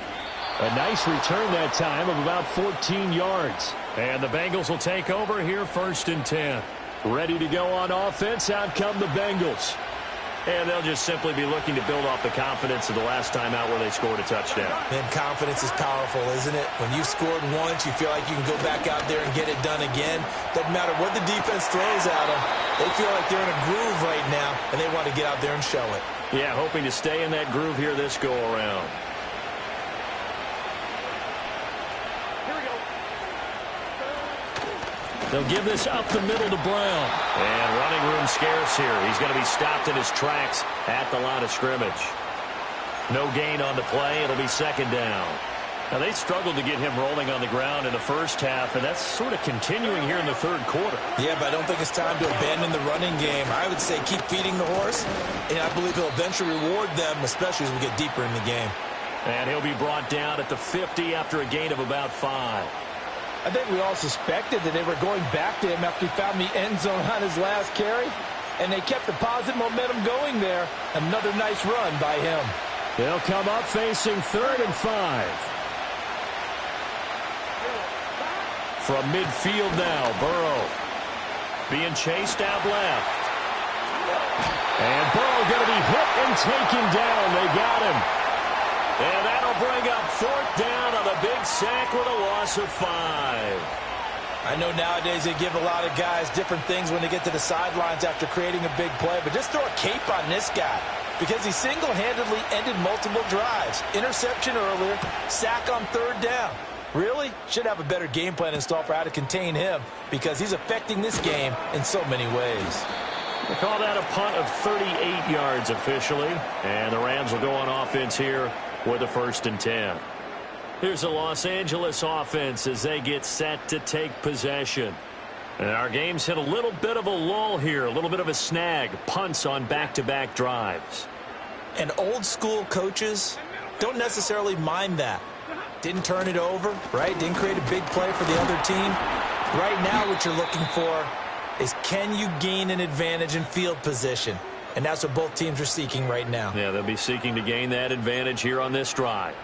A nice return that time of about 14 yards. And the Bengals will take over here 1st and 10. Ready to go on offense. Out come the Bengals. And they'll just simply be looking to build off the confidence of the last time out where they scored a touchdown. And confidence is powerful, isn't it? When you've scored once, you feel like you can go back out there and get it done again. Doesn't matter what the defense throws at them. They feel like they're in a groove right now, and they want to get out there and show it. Yeah, hoping to stay in that groove here this go-around. They'll give this up the middle to Brown. And running room scarce here. He's going to be stopped in his tracks at the line of scrimmage. No gain on the play. It'll be second down. Now, they struggled to get him rolling on the ground in the first half, and that's sort of continuing here in the 3rd quarter. Yeah, but I don't think it's time to abandon the running game. I would say keep feeding the horse, and I believe he'll eventually reward them, especially as we get deeper in the game. And he'll be brought down at the 50 after a gain of about 5. I think we all suspected that they were going back to him after he found the end zone on his last carry, and they kept the positive momentum going there. Another nice run by him. They'll come up facing 3rd and 5. From midfield now, Burrow being chased out left. And Burrow going to be hit and taken down. They got him. And that'll bring up 4th down on the big sack with a loss of 5. I know nowadays they give a lot of guys different things when they get to the sidelines after creating a big play, but just throw a cape on this guy because he single-handedly ended multiple drives. Interception earlier, sack on 3rd down. Really should have a better game plan installed for how to contain him because he's affecting this game in so many ways. They call that a punt of 38 yards officially, and the Rams will go on offense here with a 1st and 10. Here's the Los Angeles offense as they get set to take possession. And our game's hit a little bit of a lull here, a little bit of a snag. Punts on back-to-back drives. And old school coaches don't necessarily mind that. Didn't turn it over, right? Didn't create a big play for the other team. Right now what you're looking for is, can you gain an advantage in field position? And that's what both teams are seeking right now. Yeah, they'll be seeking to gain that advantage here on this drive.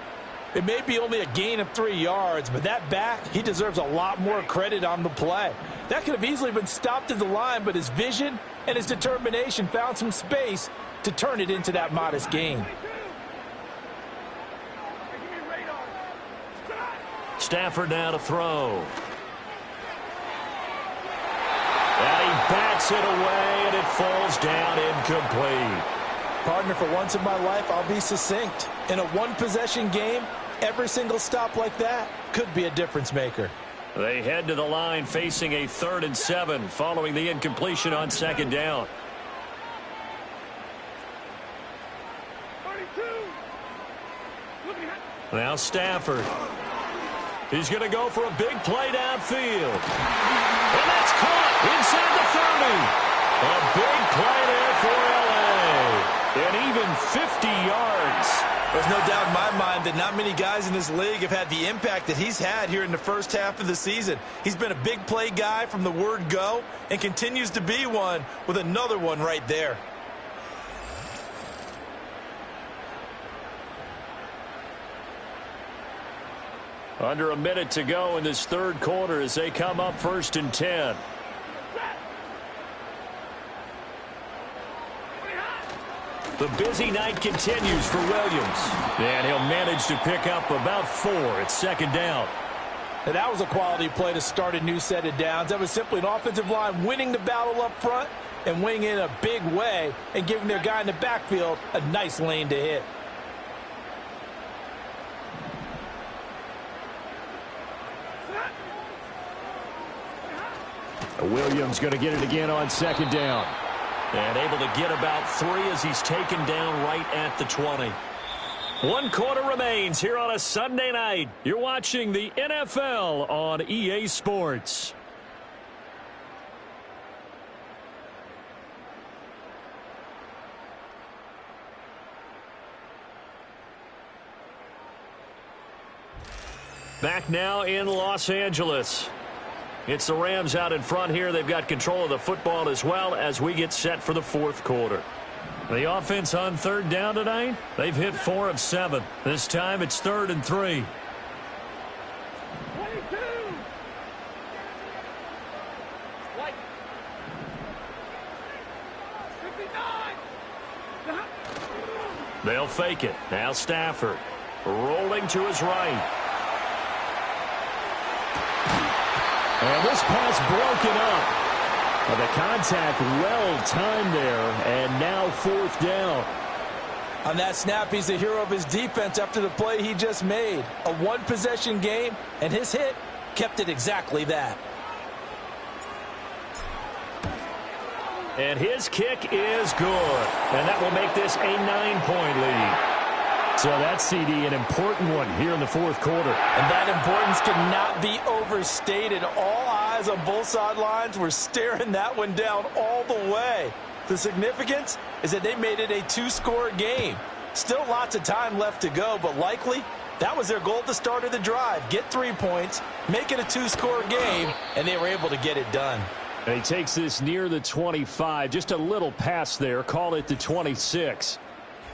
It may be only a gain of 3 yards, but that back, he deserves a lot more credit on the play. That could have easily been stopped at the line, but his vision and his determination found some space to turn it into that modest gain. Stafford now to throw. And he bats it away, and it falls down incomplete. Partner, for once in my life, I'll be succinct. In a one-possession game, every single stop like that could be a difference maker. They head to the line facing a 3rd and 7 following the incompletion on 2nd down. Now Stafford. He's going to go for a big play downfield. And that's caught inside the 30. A big play there for L.A. And even 50 yards. There's no doubt in my mind that not many guys in this league have had the impact that he's had here in the first half of the season. He's been a big play guy from the word go and continues to be one with another one right there. Under a minute to go in this 3rd quarter as they come up 1st and 10. The busy night continues for Williams. And he'll manage to pick up about 4 at 2nd down. And that was a quality play to start a new set of downs. That was simply an offensive line winning the battle up front and winning in a big way and giving their guy in the backfield a nice lane to hit. Williams going to get it again on 2nd down. And able to get about 3 as he's taken down right at the 20. 1 quarter remains here on a Sunday night. You're watching the NFL on EA Sports. Back now in Los Angeles. It's the Rams out in front here. They've got control of the football as well as we get set for the 4th quarter. The offense on 3rd down tonight, they've hit 4 of 7. This time it's 3rd and 3. They'll fake it. Now Stafford rolling to his right. And this pass broken up. The contact well timed there, and now 4th down. On that snap, he's the hero of his defense after the play he just made. A one-possession game, and his hit kept it exactly that. And his kick is good. And that will make this a 9-point lead. So that's, CD, an important one here in the 4th quarter. And that importance cannot be overstated. All eyes on both sidelines were staring that one down all the way. The significance is that they made it a 2-score game. Still lots of time left to go, but likely that was their goal at the start of the drive. Get 3 points, make it a 2-score game, and they were able to get it done. And he takes this near the 25, just a little pass there, call it the 26.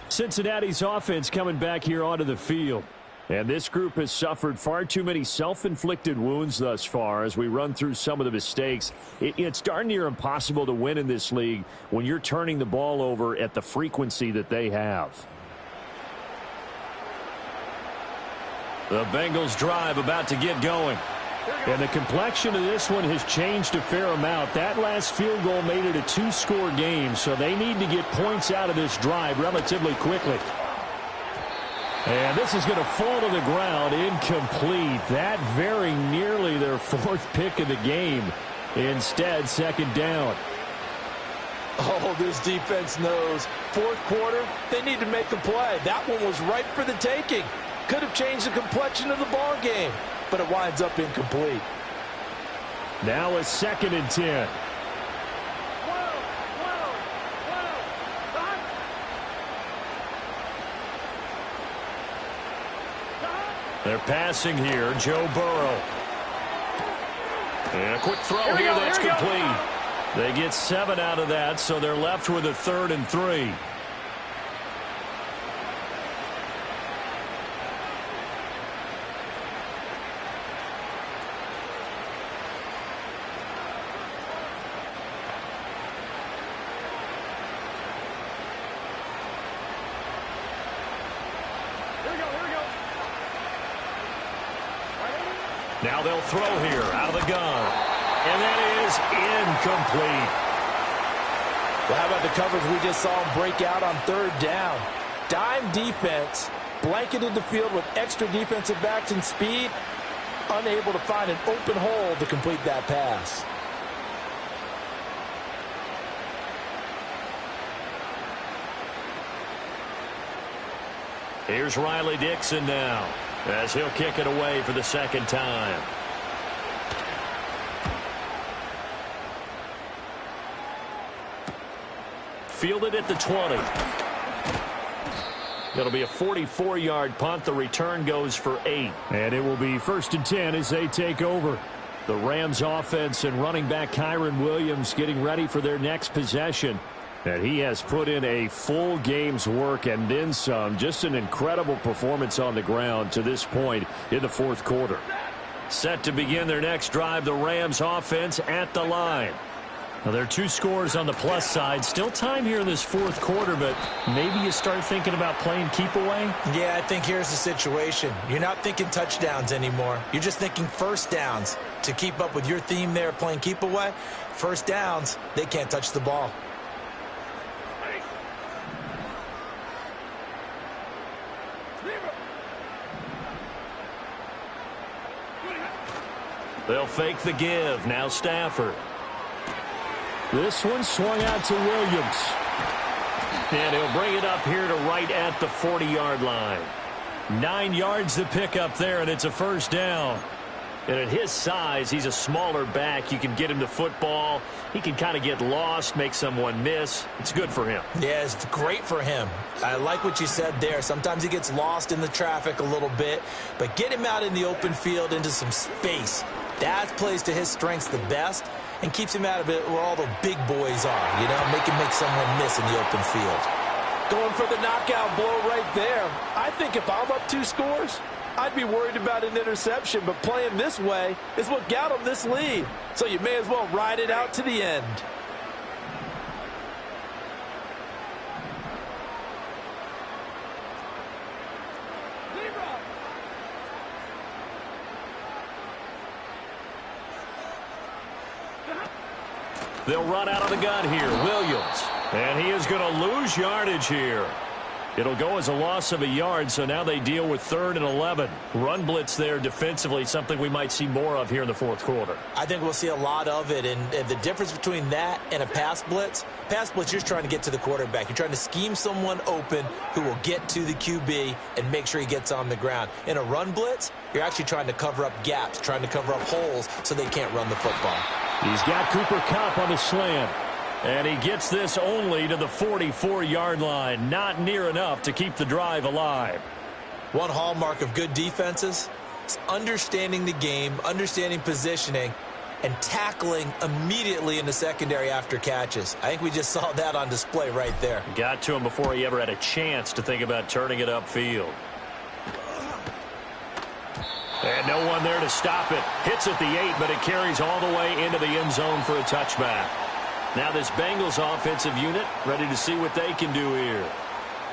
Cincinnati's offense coming back here onto the field. And this group has suffered far too many self-inflicted wounds thus far as we run through some of the mistakes. It's darn near impossible to win in this league when you're turning the ball over at the frequency that they have. The Bengals drive about to get going. And the complexion of this one has changed a fair amount. That last field goal made it a 2-score game, so they need to get points out of this drive relatively quickly. And this is going to fall to the ground, incomplete. That very nearly their 4th pick of the game. Instead, 2nd down. Oh, this defense knows. 4th quarter, they need to make a play. That one was right for the taking. Could have changed the complexion of the ball game, but it winds up incomplete. Now a 2nd and 10. They're passing here, Joe Burrow. And a quick throw here that's complete. They get 7 out of that, so they're left with a 3rd and 3. Now they'll throw here out of the gun. And that is incomplete. Well, how about the coverage we just saw him break out on 3rd down? Dime defense, blanketed the field with extra defensive backs and speed, unable to find an open hole to complete that pass. Here's Riley Dixon now, as he'll kick it away for the 2nd time. Fielded at the 20. It'll be a 44-yard punt. The return goes for 8. And it will be 1st and 10 as they take over. The Rams offense and running back Kyren Williams getting ready for their next possession. And he has put in a full game's work and then some. Just an incredible performance on the ground to this point in the 4th quarter. Set to begin their next drive, the Rams offense at the line. Now, there are 2 scores on the plus side. Still time here in this 4th quarter, but maybe you start thinking about playing keep away? Yeah, I think here's the situation. You're not thinking touchdowns anymore. You're just thinking 1st downs. To keep up with your theme there, playing keep away, 1st downs, they can't touch the ball. They'll fake the give. Now Stafford. This one swung out to Williams. And he'll bring it up here to right at the 40-yard line. 9 yards to pick up there, and it's a 1st down. And at his size, he's a smaller back. You can get him the football. He can kind of get lost, make someone miss. It's good for him. Yeah, it's great for him. I like what you said there. Sometimes he gets lost in the traffic a little bit, but get him out in the open field into some space. That plays to his strengths the best and keeps him out of it where all the big boys are, you know, make him make someone miss in the open field. Going for the knockout blow right there. I think if I'm up 2 scores, I'd be worried about an interception, but playing this way is what got him this lead. So you may as well ride it out to the end. They'll run out of the gun here. Williams. And he is going to lose yardage here. It'll go as a loss of a yard, so now they deal with 3rd and 11. Run blitz there defensively, something we might see more of here in the 4th quarter. I think we'll see a lot of it, and the difference between that and a pass blitz, you're just trying to get to the quarterback. You're trying to scheme someone open who will get to the QB and make sure he gets on the ground. In a run blitz, you're actually trying to cover up gaps, trying to cover up holes so they can't run the football. He's got Cooper Kupp on the slant. And he gets this only to the 44-yard line. Not near enough to keep the drive alive. One hallmark of good defenses is understanding the game, understanding positioning, and tackling immediately in the secondary after catches. I think we just saw that on display right there. Got to him before he ever had a chance to think about turning it upfield. And no one there to stop it. Hits at the 8, but it carries all the way into the end zone for a touchback. Now this Bengals offensive unit ready to see what they can do here.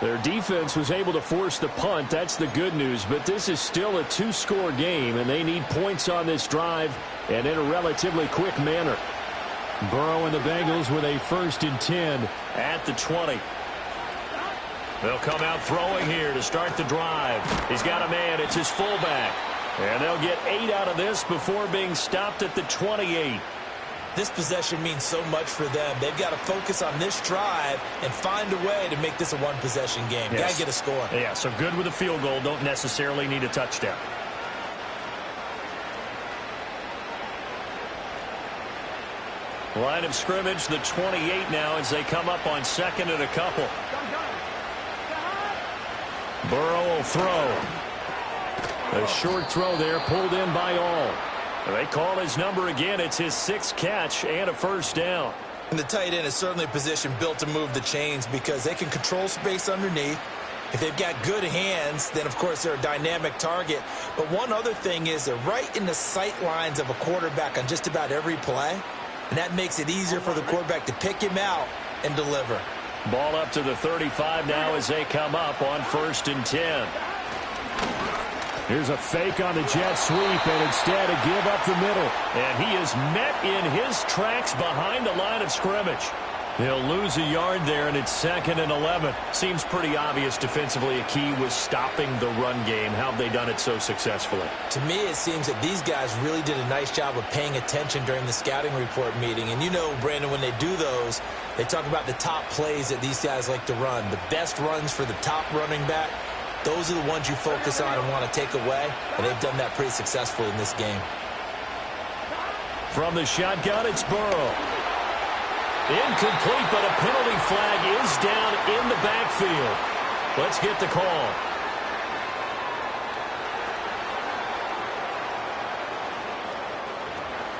Their defense was able to force the punt. That's the good news. But this is still a 2-score game, and they need points on this drive and in a relatively quick manner. Burrow and the Bengals with a 1st and 10 at the 20. They'll come out throwing here to start the drive. He's got a man. It's his fullback. And they'll get 8 out of this before being stopped at the 28. This possession means so much for them. They've got to focus on this drive and find a way to make this a one-possession game. Yes. Got to get a score. Yeah, so good with a field goal. Don't necessarily need a touchdown. Line of scrimmage, the 28 now as they come up on second and a couple. Burrow will throw. A short throw there pulled in by all. They call his number again. It's his 6th catch and a first down. And the tight end is certainly a position built to move the chains because they can control space underneath. If they've got good hands, then, of course, they're a dynamic target. But one other thing is they're right in the sight lines of a quarterback on just about every play. And that makes it easier for the quarterback to pick him out and deliver. Ball up to the 35 now as they come up on 1st and 10. Here's a fake on the jet sweep, and instead a give up the middle. And he is met in his tracks behind the line of scrimmage. He'll lose a yard there, and it's 2nd and 11. Seems pretty obvious defensively a key was stopping the run game. How have they done it so successfully? To me, it seems that these guys really did a nice job of paying attention during the scouting report meeting. And you know, Brandon, when they do those, they talk about the top plays that these guys like to run. The best runs for the top running back, those are the ones you focus on and want to take away. And they've done that pretty successfully in this game. From the shotgun, it's Burrow. Incomplete, but a penalty flag is down in the backfield. Let's get the call.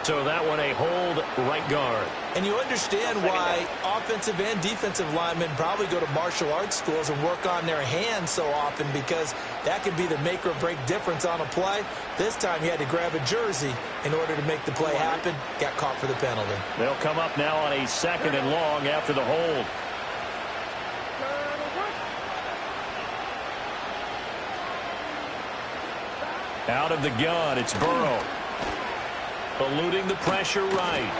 So that one a hold right guard. And you understand why offensive and defensive linemen probably go to martial arts schools and work on their hands so often, because that could be the make or break difference on a play. This time he had to grab a jersey in order to make the play happen. Got caught for the penalty. They'll come up now on a 2nd and long after the hold. Out of the gun, it's Burrow. Eluding the pressure right.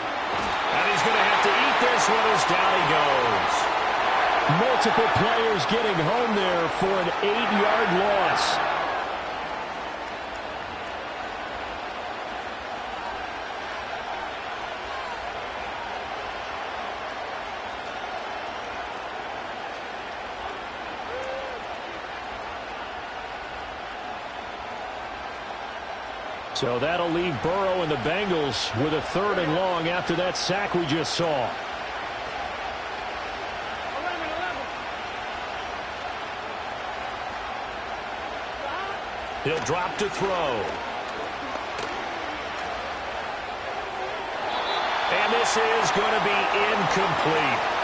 And he's going to have to eat this one as down he goes. Multiple players getting home there for an 8-yard loss. So that'll leave Burrow and the Bengals with a 3rd and long after that sack we just saw. He'll drop to throw. And this is going to be incomplete.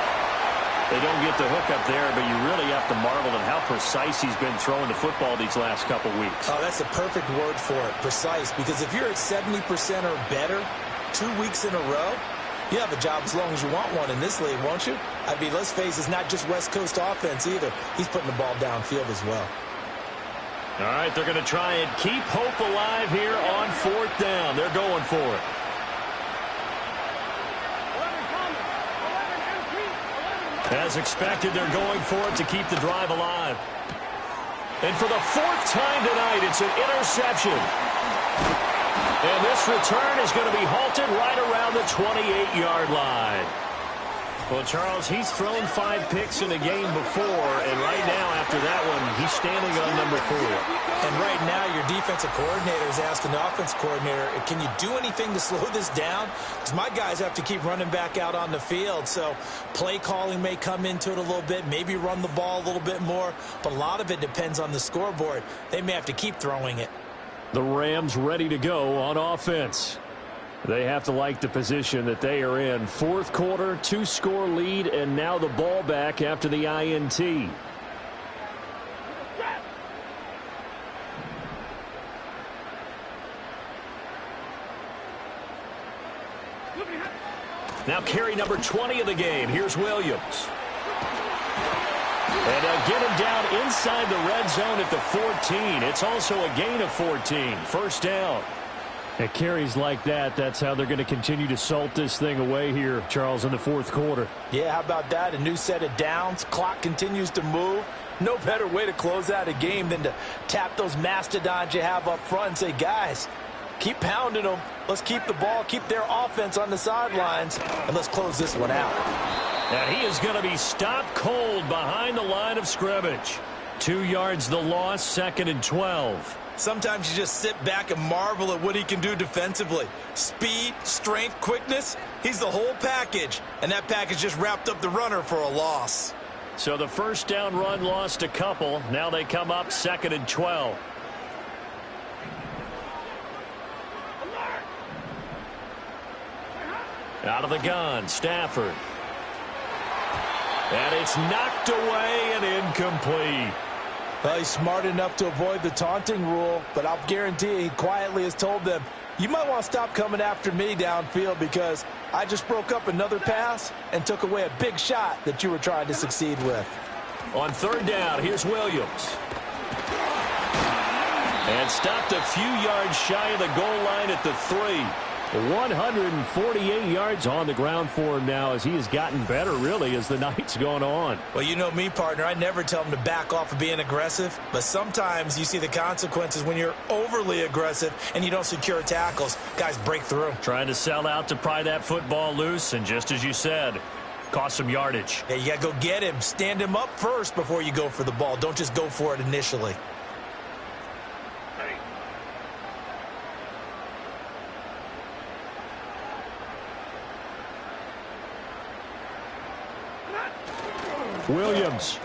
They don't get the hook up there, but you really have to marvel at how precise he's been throwing the football these last couple weeks. Oh, that's the perfect word for it, precise. Because if you're at 70% or better 2 weeks in a row, you have a job as long as you want one in this league, won't you? I mean, let's face it, it's not just West Coast offense either. He's putting the ball downfield as well. All right, they're going to try and keep hope alive here on 4th down. They're going for it. As expected, they're going for it to keep the drive alive. And for the 4th time tonight, it's an interception. And this return is going to be halted right around the 28-yard line. Well, Charles, he's thrown 5 picks in a game before, and right now, after that one, he's standing on number 4. And right now, your defensive coordinator is asking the offense coordinator, can you do anything to slow this down? Because my guys have to keep running back out on the field. So play calling may come into it a little bit, maybe run the ball a little bit more, but a lot of it depends on the scoreboard. They may have to keep throwing it. The Rams ready to go on offense. They have to like the position that they are in. 4th quarter, 2-score lead, and now the ball back after the INT. Now carry number 20 of the game. Here's Williams. And they'll get him down inside the red zone at the 14. It's also a gain of 14. 1st down. At carries like that, that's how they're going to continue to salt this thing away here, Charles, in the 4th quarter. Yeah, how about that? A new set of downs. Clock continues to move. No better way to close out a game than to tap those mastodons you have up front and say, guys, Keep pounding them. Let's keep the ball, keep their offense on the sidelines, and let's close this one out. And he is going to be stopped cold behind the line of scrimmage. 2 yards the loss, 2nd and 12. Sometimes you just sit back and marvel at what he can do defensively. Speed, strength, quickness, he's the whole package. And that package just wrapped up the runner for a loss. So the first down run lost a couple. Now they come up 2nd and 12. Out of the gun, Stafford. And it's knocked away and incomplete. Well, he's smart enough to avoid the taunting rule, but I'll guarantee he quietly has told them, you might want to stop coming after me downfield because I just broke up another pass and took away a big shot that you were trying to succeed with. On 3rd down, here's Williams. And stopped a few yards shy of the goal line at the 3. 148 yards on the ground for him now as he has gotten better, really, as the night's gone on. Well, you know me, partner. I never tell him to back off of being aggressive, but sometimes you see the consequences when you're overly aggressive and you don't secure tackles. Guys break through. Trying to sell out to pry that football loose, and just as you said, cost some yardage. Yeah, you got to go get him. Stand him up first before you go for the ball. Don't just go for it initially. Williams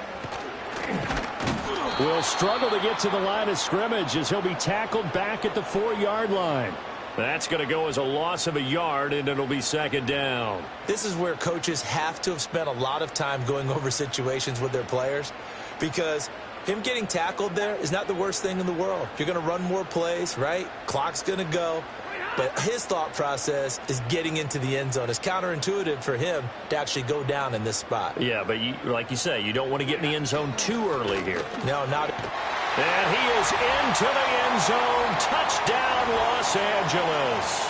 will struggle to get to the line of scrimmage as he'll be tackled back at the 4-yard line. That's going to go as a loss of a yard, and it'll be 2nd down. This is where coaches have to have spent a lot of time going over situations with their players, because him getting tackled there is not the worst thing in the world. You're going to run more plays, right? Clock's going to go. But his thought process is getting into the end zone. It's counterintuitive for him to actually go down in this spot. Yeah, but like you say, you don't want to get in the end zone too early here. No, not. And he is into the end zone. Touchdown, Los Angeles.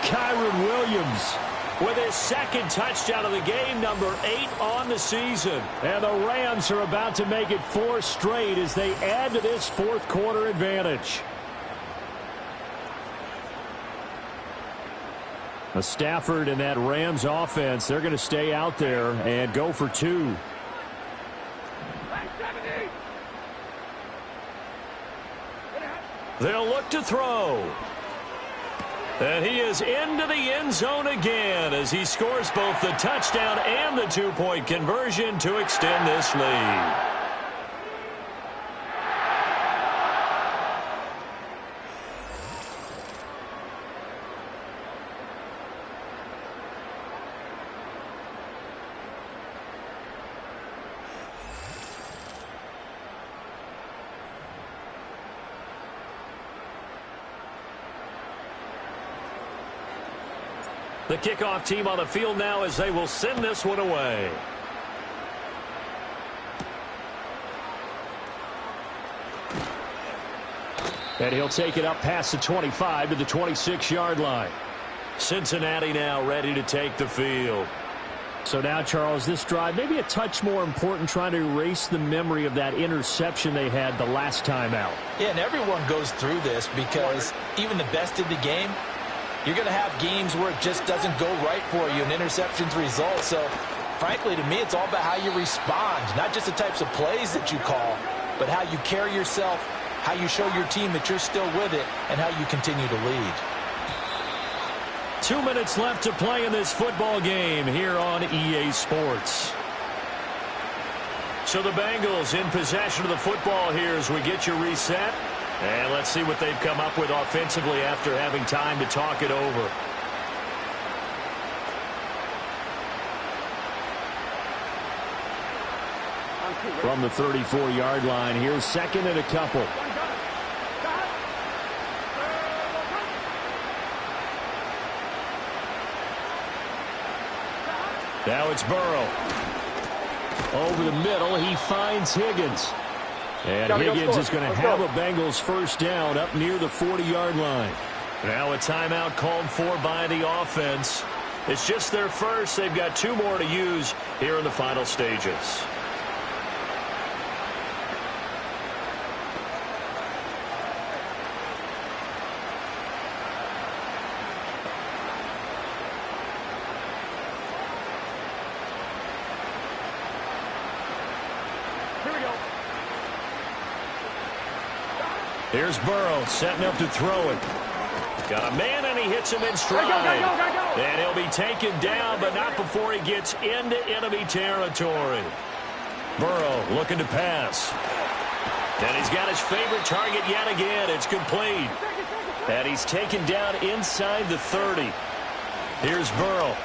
Kyren Williams with his 2nd touchdown of the game, number 8 on the season. And the Rams are about to make it 4 straight as they add to this 4th quarter advantage. Stafford and that Rams offense, they're going to stay out there and go for 2. They'll look to throw. And he is into the end zone again as he scores both the touchdown and the 2-point conversion to extend this lead. The kickoff team on the field now as they will send this one away. And he'll take it up past the 25 to the 26-yard line. Cincinnati now ready to take the field. So now, Charles, this drive maybe a touch more important, trying to erase the memory of that interception they had the last time out. Yeah, and everyone goes through this because even the best in the game, you're going to have games where it just doesn't go right for you and interceptions result. So, frankly, to me, it's all about how you respond, not just the types of plays that you call, but how you carry yourself, how you show your team that you're still with it, and how you continue to lead. 2 minutes left to play in this football game here on EA Sports. So the Bengals in possession of the football here as we get you reset. And let's see what they've come up with offensively after having time to talk it over. From the 34-yard line, here's 2nd and a couple. Now it's Burrow. Over the middle, he finds Higgins. And Higgins is going to have a Bengals first down up near the 40-yard line. Now a timeout called for by the offense. It's just their first. They've got 2 more to use here in the final stages. Here's Burrow setting up to throw it. Got a man, and he hits him in stride. And he'll be taken down, but not before he gets into enemy territory. Burrow looking to pass. And he's got his favorite target yet again. It's complete. And he's taken down inside the 30. Here's Burrow.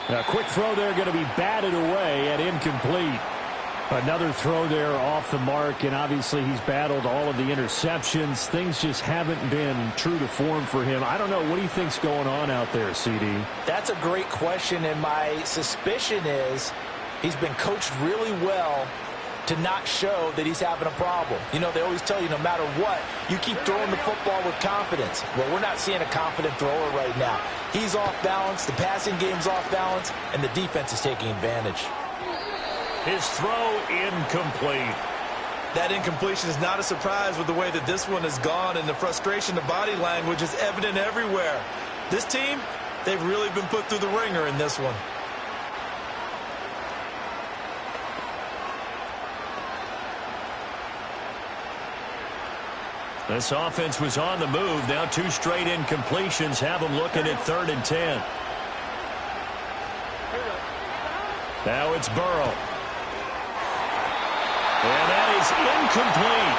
A quick throw there going to be batted away and incomplete. Another throw there off the mark, and obviously he's battled all of the interceptions. Things just haven't been true to form for him. I don't know. What do you think's going on out there, CD? That's a great question, and my suspicion is he's been coached really well to not show that he's having a problem. You know, they always tell you no matter what, you keep throwing the football with confidence. Well, we're not seeing a confident thrower right now. He's off balance, the passing game's off balance, and the defense is taking advantage. His throw incomplete. That incompletion is not a surprise with the way that this one has gone, and the frustration, the body language is evident everywhere. This team, they've really been put through the ringer in this one. This offense was on the move. Now 2 straight incompletions have them looking at 3rd and 10. Now it's Burrow. And that is incomplete.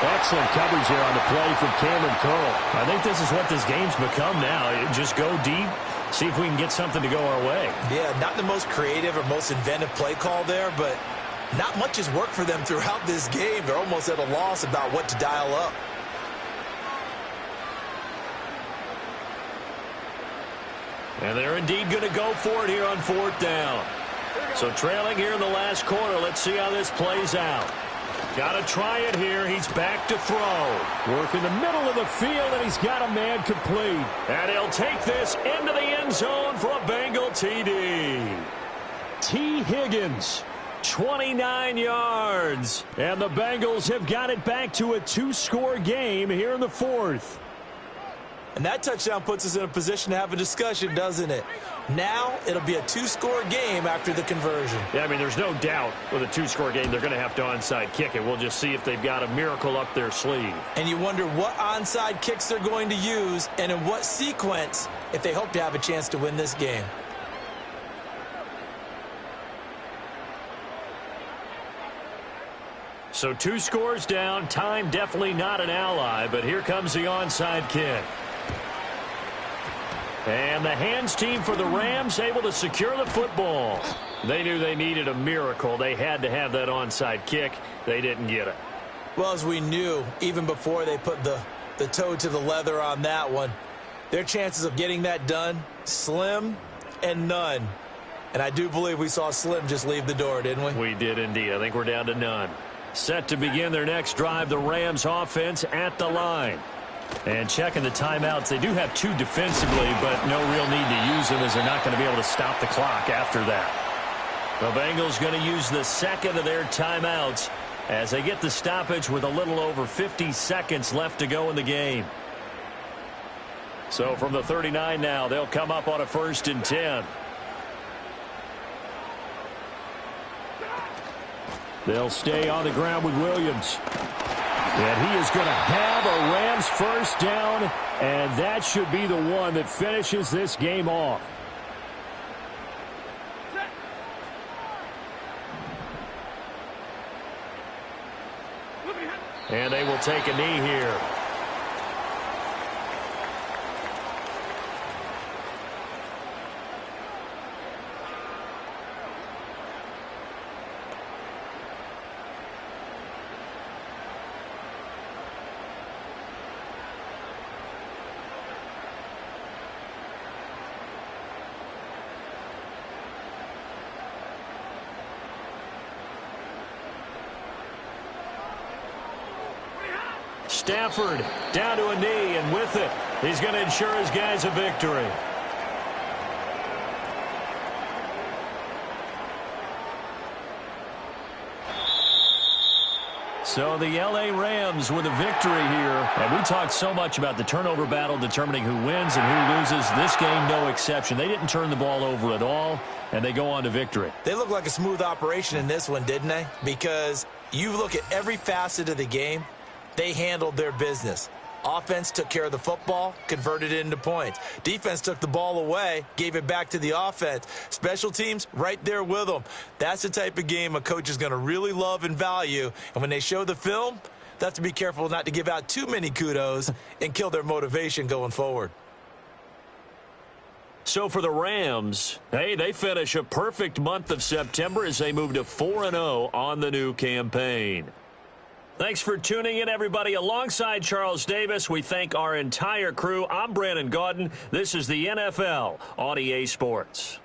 Excellent coverage here on the play from Cameron Curl. I think this is what this game's become now. Just go deep, see if we can get something to go our way. Yeah, not the most creative or most inventive play call there, but not much has worked for them throughout this game. They're almost at a loss about what to dial up. And they're indeed going to go for it here on 4th down. So trailing here in the last quarter. Let's see how this plays out. Got to try it here. He's back to throw. Work in the middle of the field, and he's got a man complete. And he'll take this into the end zone for a Bengal TD. T. Higgins, 29 yards. And the Bengals have got it back to a 2-score game here in the 4th. And that touchdown puts us in a position to have a discussion, doesn't it? Now it'll be a 2-score game after the conversion. Yeah, I mean, there's no doubt with a 2-score game they're going to have to onside kick it. We'll just see if they've got a miracle up their sleeve. And you wonder what onside kicks they're going to use and in what sequence if they hope to have a chance to win this game. So 2 scores down. Time definitely not an ally, but here comes the onside kick. And the hands team for the Rams able to secure the football. They knew they needed a miracle. They had to have that onside kick. They didn't get it. Well, as we knew, even before they put the toe to the leather on that one, their chances of getting that done, slim and none. And I do believe we saw Slim just leave the door, didn't we? We did indeed. I think we're down to none. Set to begin their next drive, the Rams offense at the line. And checking the timeouts, they do have 2 defensively, but no real need to use them as they're not going to be able to stop the clock after that. The Bengals going to use the second of their timeouts as they get the stoppage with a little over 50 seconds left to go in the game. So from the 39 now, they'll come up on a 1st and 10. They'll stay on the ground with Williams. And he is going to have a Rams 1st down, and that should be the one that finishes this game off. And they will take a knee here. Stafford down to a knee, and with it, he's going to ensure his guys a victory. So the L.A. Rams with a victory here. And we talked so much about the turnover battle determining who wins and who loses. This game, no exception. They didn't turn the ball over at all, and they go on to victory. They look like a smooth operation in this one, didn't they? Because you look at every facet of the game, they handled their business. Offense took care of the football, converted it into points. Defense took the ball away, gave it back to the offense. Special teams, right there with them. That's the type of game a coach is going to really love and value. And when they show the film, they have to be careful not to give out too many kudos and kill their motivation going forward. So for the Rams, hey, they finish a perfect month of September as they move to 4-0 on the new campaign. Thanks for tuning in, everybody. Alongside Charles Davis, we thank our entire crew. I'm Brandon Gaudin. This is the NFL on EA Sports.